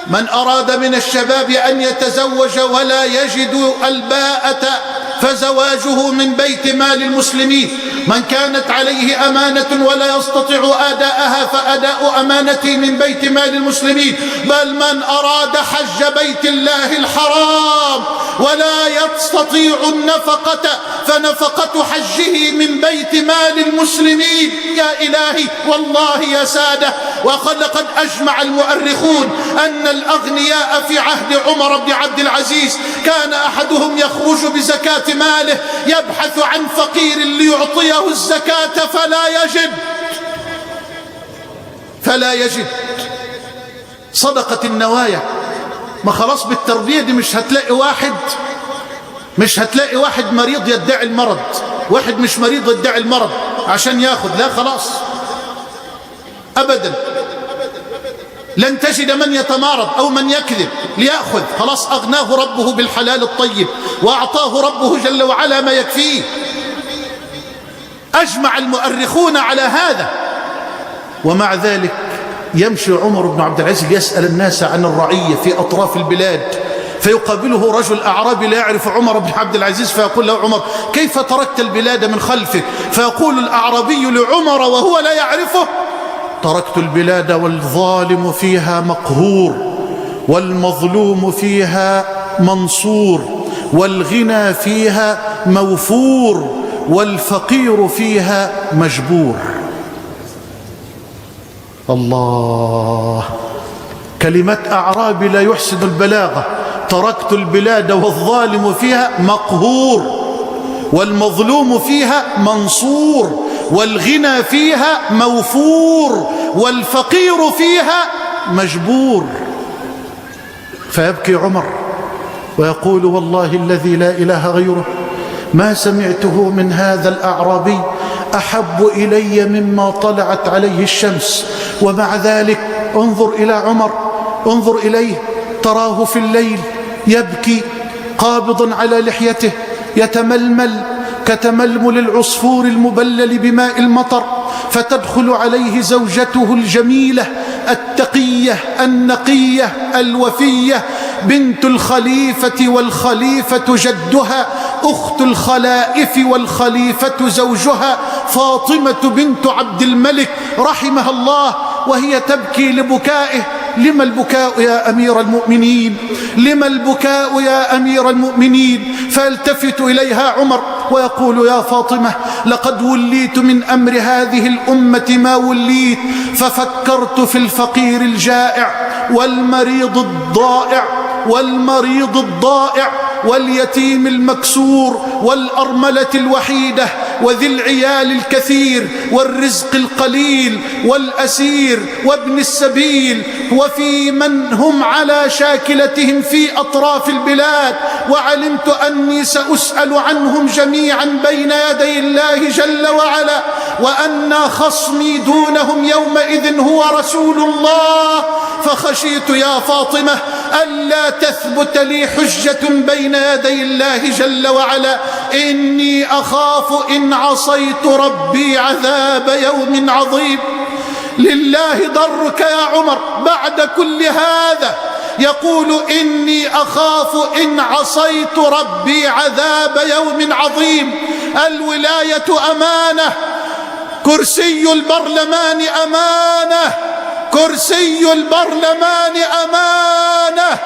Speaker 1: من أراد من الشباب أن يتزوج ولا يجد الباءة فزواجه من بيت مال المسلمين، من كانت عليه أمانة ولا يستطيع أداءها فأداء أمانته من بيت مال المسلمين، بل من أراد حج بيت الله الحرام ولا يستطيع النفقة، فنفقة حجه من بيت مال المسلمين. يا إلهي والله يا سادة، ولقد أجمع المؤرخون أن الأغنياء في عهد عمر بن عبد العزيز كان أحدهم يخرج بزكاة ماله يبحث عن فقير ليعطيه الزكاة فلا يجد. صدقة النوايا، ما خلاص بالتربية دي مش هتلاقي واحد مريض يدعي المرض، واحد مش مريض يدعي المرض عشان ياخد، لا خلاص أبدا. لن تجد من يتمارض أو من يكذب ليأخذ، خلاص أغناه ربه بالحلال الطيب وأعطاه ربه جل وعلا ما يكفيه. أجمع المؤرخون على هذا، ومع ذلك يمشي عمر بن عبد العزيز يسأل الناس عن الرعية في أطراف البلاد، فيقابله رجل أعرابي لا يعرف عمر بن عبد العزيز، فيقول له عمر: كيف تركت البلاد من خلفك؟ فيقول الأعرابي لعمر وهو لا يعرفه: تركت البلاد والظالم فيها مقهور، والمظلوم فيها منصور، والغنى فيها موفور، والفقير فيها مجبور. الله، كلمة أعرابي لا يحسن البلاغة. تركت البلاد والظالم فيها مقهور، والمظلوم فيها منصور، والغنى فيها موفور، والفقير فيها مجبور. فيبكي عمر ويقول: والله الذي لا إله غيره ما سمعته من هذا الأعرابي أحب إلي مما طلعت عليه الشمس. ومع ذلك انظر إلى عمر، انظر إليه، تراه في الليل يبكي قابضا على لحيته، يتململ كتململ العصفور المبلل بماء المطر، فتدخل عليه زوجته الجميلة التقية النقية الوفية، بنت الخليفة والخليفة جدها، أخت الخلائف والخليفة زوجها، فاطمة بنت عبد الملك رحمها الله، وهي تبكي لبكائه. لما البكاء يا أمير المؤمنين؟ لما البكاء يا أمير المؤمنين؟ فيلتفت إليها عمر ويقول: يا فاطمة، لقد وليت من أمر هذه الأمة ما وليت، ففكرت في الفقير الجائع والمريض الضائع واليتيم المكسور والأرملة الوحيدة وذي العيال الكثير والرزق القليل والأسير وابن السبيل، وفي من هم على شاكلتهم في أطراف البلاد، وعلمت أني سأسأل عنهم جميعا بين يدي الله جل وعلا، وأن خصمي دونهم يومئذ هو رسول الله. فخشيت يا فاطمة ألا تثبت لي حجة بين يدي الله جل وعلا، إني أخاف إن عصيت ربي عذاب يوم عظيم. لله ضرك يا عمر بعد كل هذا يقول: إني أخاف إن عصيت ربي عذاب يوم عظيم. الولاية أمانة، كرسي البرلمان أمانة، كرسي البرلمان أمانة،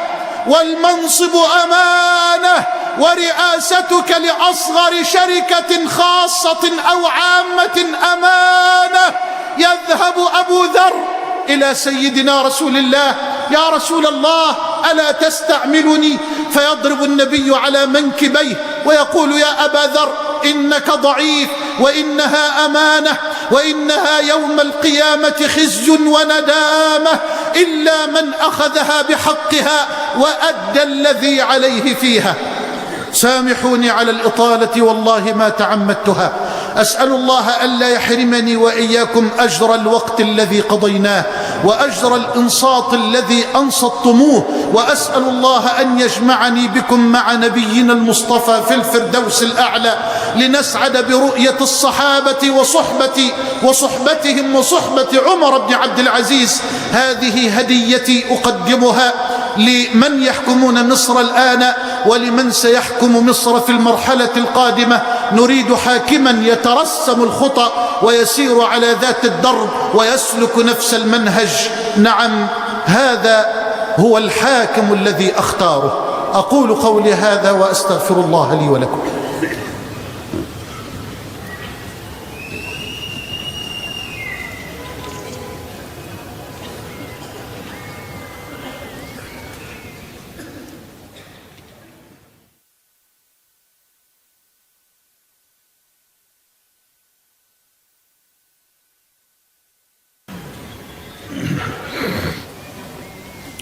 Speaker 1: والمنصب أمانة، ورئاستك لأصغر شركة خاصة أو عامة أمانة. يذهب أبو ذر إلى سيدنا رسول الله: يا رسول الله ألا تستعملني؟ فيضرب النبي على منكبيه ويقول: يا أبا ذر إنك ضعيف، وإنها أمانة، وإنها يوم القيامة خزي وندامة إلا من أخذها بحقها وأدى الذي عليه فيها. سامحوني على الإطالة، والله ما تعمدتها. أسأل الله ألا يحرمني وإياكم أجر الوقت الذي قضيناه وأجر الإنصات الذي أنصتموه، وأسأل الله أن يجمعني بكم مع نبينا المصطفى في الفردوس الأعلى، لنسعد برؤية الصحابة وصحبتهم وصحبة عمر بن عبد العزيز. هذه هديتي أقدمها لمن يحكمون مصر الآن ولمن سيحكم مصر في المرحلة القادمة. نريد حاكما يترسم الخطى ويسير على ذات الدرب ويسلك نفس المنهج. نعم، هذا هو الحاكم الذي أختاره. أقول قولي هذا وأستغفر الله لي ولكم.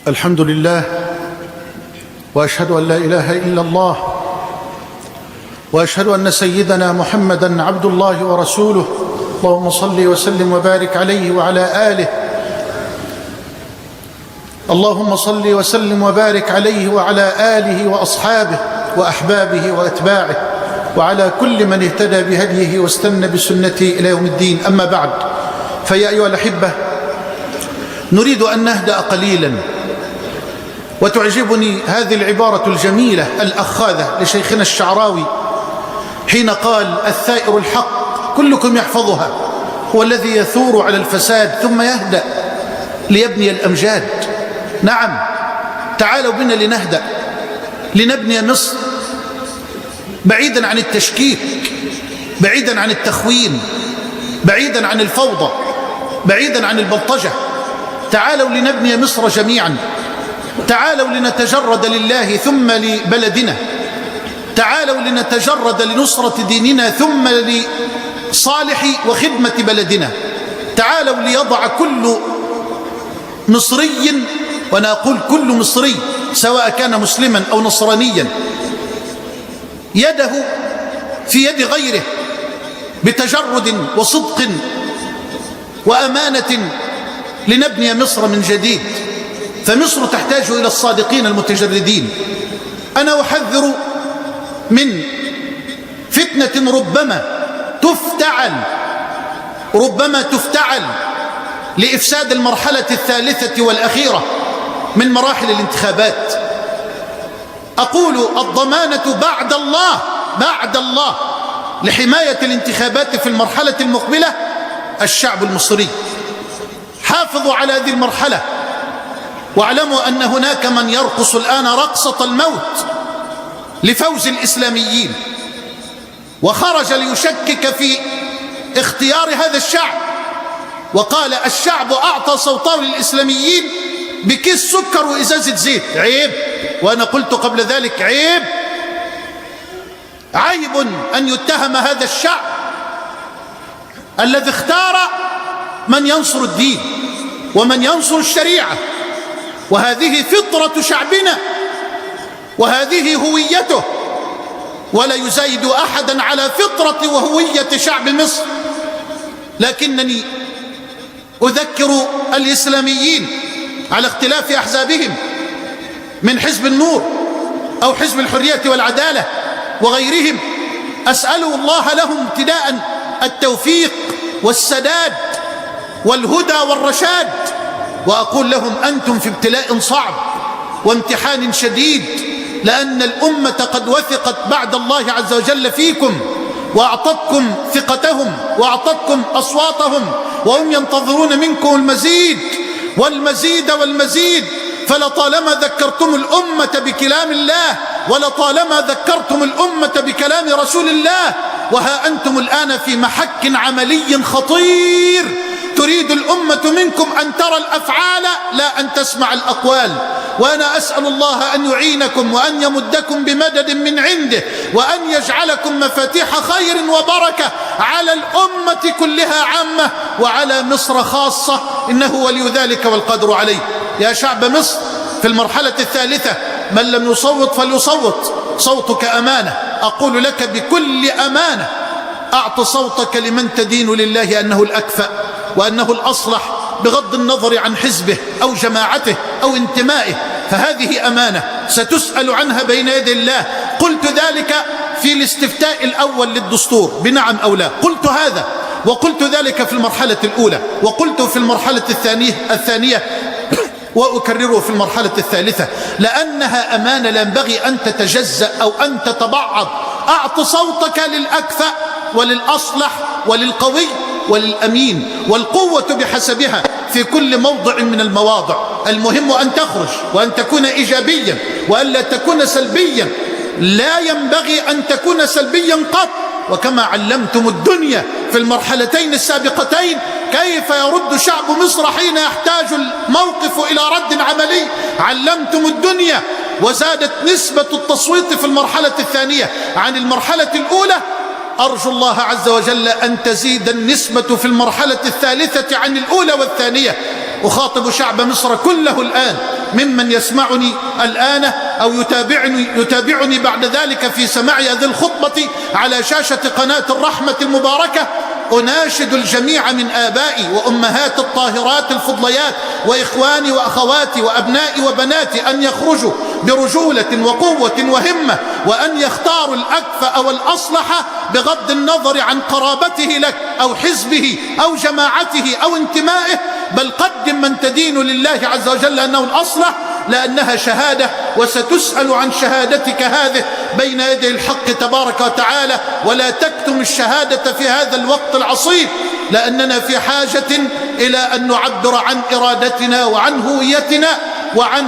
Speaker 1: الحمد لله، وأشهد أن لا إله إلا الله، وأشهد أن سيدنا محمدًا عبد الله ورسوله. اللهم صل وسلم وبارك عليه وعلى آله. اللهم صل وسلم وبارك عليه وعلى آله وأصحابه وأحبابه وأتباعه وعلى كل من اهتدى بهديه واستنى بسنته إلى يوم الدين. أما بعد، فيا أيها الأحبة، نريد أن نهدأ قليلاً. وتعجبني هذه العبارة الجميلة الأخاذة لشيخنا الشعراوي حين قال: الثائر الحق كلكم يحفظها، هو الذي يثور على الفساد ثم يهدأ ليبني الأمجاد. نعم، تعالوا بنا لنهدأ، لنبني مصر بعيدا عن التشكيك، بعيدا عن التخوين، بعيدا عن الفوضى، بعيدا عن البلطجة. تعالوا لنبني مصر جميعا. تعالوا لنتجرد لله ثم لبلدنا. تعالوا لنتجرد لنصرة ديننا ثم لصالح وخدمة بلدنا. تعالوا ليضع كل مصري، وأنا أقول كل مصري سواء كان مسلما أو نصرانيا، يده في يد غيره بتجرد وصدق وأمانة لنبني مصر من جديد. فمصر تحتاج إلى الصادقين المتجردين. أنا أحذر من فتنة ربما تفتعل لإفساد المرحلة الثالثة والأخيرة من مراحل الانتخابات. أقول الضمانة بعد الله لحماية الانتخابات في المرحلة المقبلة الشعب المصري. حافظوا على هذه المرحلة، واعلموا أن هناك من يرقص الآن رقصة الموت لفوز الإسلاميين، وخرج ليشكك في اختيار هذا الشعب، وقال: الشعب أعطى صوته للإسلاميين بكيس سكر وإزازة زيت. عيب. وأنا قلت قبل ذلك: عيب أن يتهم هذا الشعب الذي اختار من ينصر الدين ومن ينصر الشريعة، وهذه فطرة شعبنا وهذه هويته، ولا يزايد أحدا على فطرة وهوية شعب مصر. لكنني أذكر الإسلاميين على اختلاف أحزابهم من حزب النور أو حزب الحرية والعدالة وغيرهم، أسأل الله لهم ابتداء التوفيق والسداد والهدى والرشاد، وأقول لهم: أنتم في ابتلاء صعب وامتحان شديد، لأن الأمة قد وثقت بعد الله عز وجل فيكم، وأعطتكم ثقتهم وأعطتكم أصواتهم، وهم ينتظرون منكم المزيد والمزيد والمزيد. فلطالما ذكرتم الأمة بكلام الله، ولطالما ذكرتم الأمة بكلام رسول الله، وها أنتم الآن في محك عملي خطير. تريد الأمة منكم أن ترى الأفعال لا أن تسمع الأقوال. وأنا أسأل الله أن يعينكم وأن يمدكم بمدد من عنده، وأن يجعلكم مفاتيح خير وبركة على الأمة كلها عامة وعلى مصر خاصة، إنه ولي ذلك والقدر عليه. يا شعب مصر، في المرحلة الثالثة من لم يصوت فليصوت، صوتك أمانة. أقول لك بكل أمانة: أعط صوتك لمن تدين لله أنه الأكفأ وأنه الأصلح، بغض النظر عن حزبه أو جماعته أو انتمائه، فهذه أمانة ستسأل عنها بين يدي الله. قلت ذلك في الاستفتاء الأول للدستور بنعم أو لا، قلت هذا، وقلت ذلك في المرحلة الأولى، وقلت في المرحلة الثانية وأكرره في المرحلة الثالثة، لأنها أمانة لا ينبغي أن تتجزأ أو أن تتبعض. أعط صوتك للأكفأ وللأصلح وللقوي، وللأمين، والقوة بحسبها في كل موضع من المواضع. المهم أن تخرج وأن تكون إيجابيا وألا تكون سلبيا، لا ينبغي أن تكون سلبيا قط. وكما علمتم الدنيا في المرحلتين السابقتين كيف يرد شعب مصر حين يحتاج الموقف إلى رد عملي، علمتم الدنيا وزادت نسبة التصويت في المرحلة الثانية عن المرحلة الأولى. أرجو الله عز وجل أن تزيد النسبة في المرحلة الثالثة عن الأولى والثانية. أخاطب شعب مصر كله الآن، ممن يسمعني الآن أو يتابعني بعد ذلك في سماع هذه الخطبة على شاشة قناة الرحمة المباركة. أناشد الجميع من آبائي وأمهات الطاهرات الفضليات وإخواني وأخواتي وأبنائي وبناتي أن يخرجوا برجولة وقوة وهمة، وأن يختاروا الأكفأ أو الأصلح بغض النظر عن قرابته لك أو حزبه أو جماعته أو انتمائه، بل قدم من تدين لله عز وجل أنه الأصلح، لأنها شهادة وستسأل عن شهادتك هذه بين يدي الحق تبارك وتعالى. ولا تكتم الشهادة في هذا الوقت العصيب، لأننا في حاجة إلى أن نعبر عن إرادتنا وعن هويتنا وعن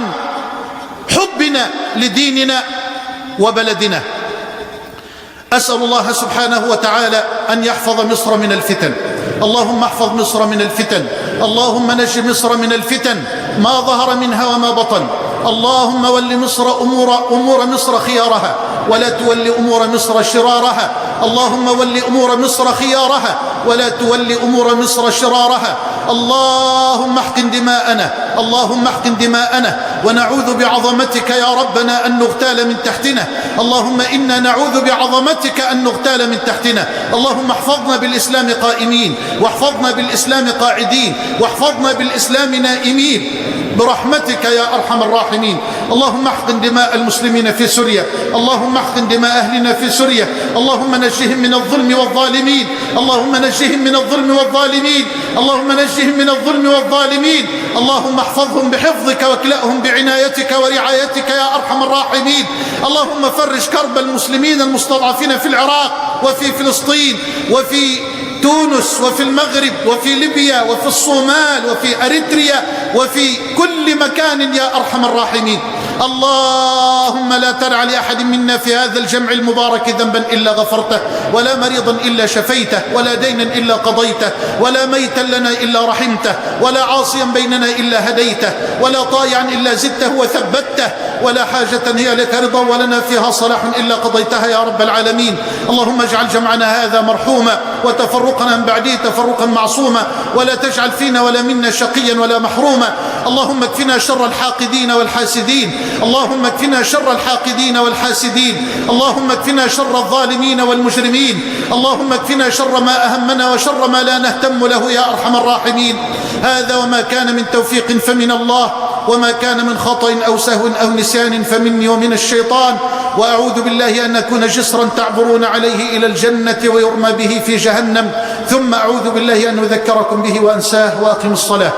Speaker 1: حبنا لديننا وبلدنا. أسأل الله سبحانه وتعالى أن يحفظ مصر من الفتن. اللهم احفظ مصر من الفتن، اللهم نج مصر من الفتن ما ظهر منها وما بطن. اللهم ول مصر أمور مصر خيارها، ولا تول أمور مصر شرارها. اللهم ول أمور مصر خيارها، ولا تول أمور مصر شرارها. اللهم احقن دماءنا، اللهم احقن دماءنا، ونعوذ بعظمتك يا ربنا أن نغتال من تحتنا. اللهم إنا نعوذ بعظمتك أن نغتال من تحتنا. اللهم احفظنا بالإسلام قائمين، واحفظنا بالإسلام قاعدين، واحفظنا بالإسلام نائمين برحمتك يا أرحم الراحمين. اللهم احقن دماء المسلمين في سوريا، اللهم احقن دماء أهلنا في سوريا. اللهم نجهم من الظلم والظالمين، اللهم نجهم من الظلم والظالمين، اللهم نجهم من الظلم والظالمين. اللهم احفظهم بحفظك واكلأهم بعنايتك ورعايتك يا أرحم الراحمين. اللهم فرج كرب المسلمين المستضعفين في العراق وفي فلسطين وفي تونس وفي المغرب وفي ليبيا وفي الصومال وفي أريتريا وفي كل مكان يا أرحم الراحمين. اللهم لا تدع لأحد منا في هذا الجمع المبارك ذنبا إلا غفرته، ولا مريضا إلا شفيته، ولا دينا إلا قضيته، ولا ميتا لنا إلا رحمته، ولا عاصيا بيننا إلا هديته، ولا طائعا إلا زدته وثبته، ولا حاجة هي لك رضا ولنا فيها صلاح إلا قضيتها يا رب العالمين. اللهم اجعل جمعنا هذا مرحوما، وتفرقنا من بعده تفرقا معصوما، ولا تجعل فينا ولا منا شقيا ولا محروما. اللهم اكفنا شر الحاقدين والحاسدين، اللهم اكفنا شر الحاقدين والحاسدين، اللهم اكفنا شر الظالمين والمجرمين، اللهم اكفنا شر ما أهمنا وشر ما لا نهتم له يا أرحم الراحمين. هذا وما كان من توفيق فمن الله، وما كان من خطأ أو سهو أو نسيان فمني ومن الشيطان. وأعوذ بالله أن أكون جسرا تعبرون عليه إلى الجنة ويرمى به في جهنم، ثم أعوذ بالله أن أذكركم به وأنساه. وأقم الصلاة.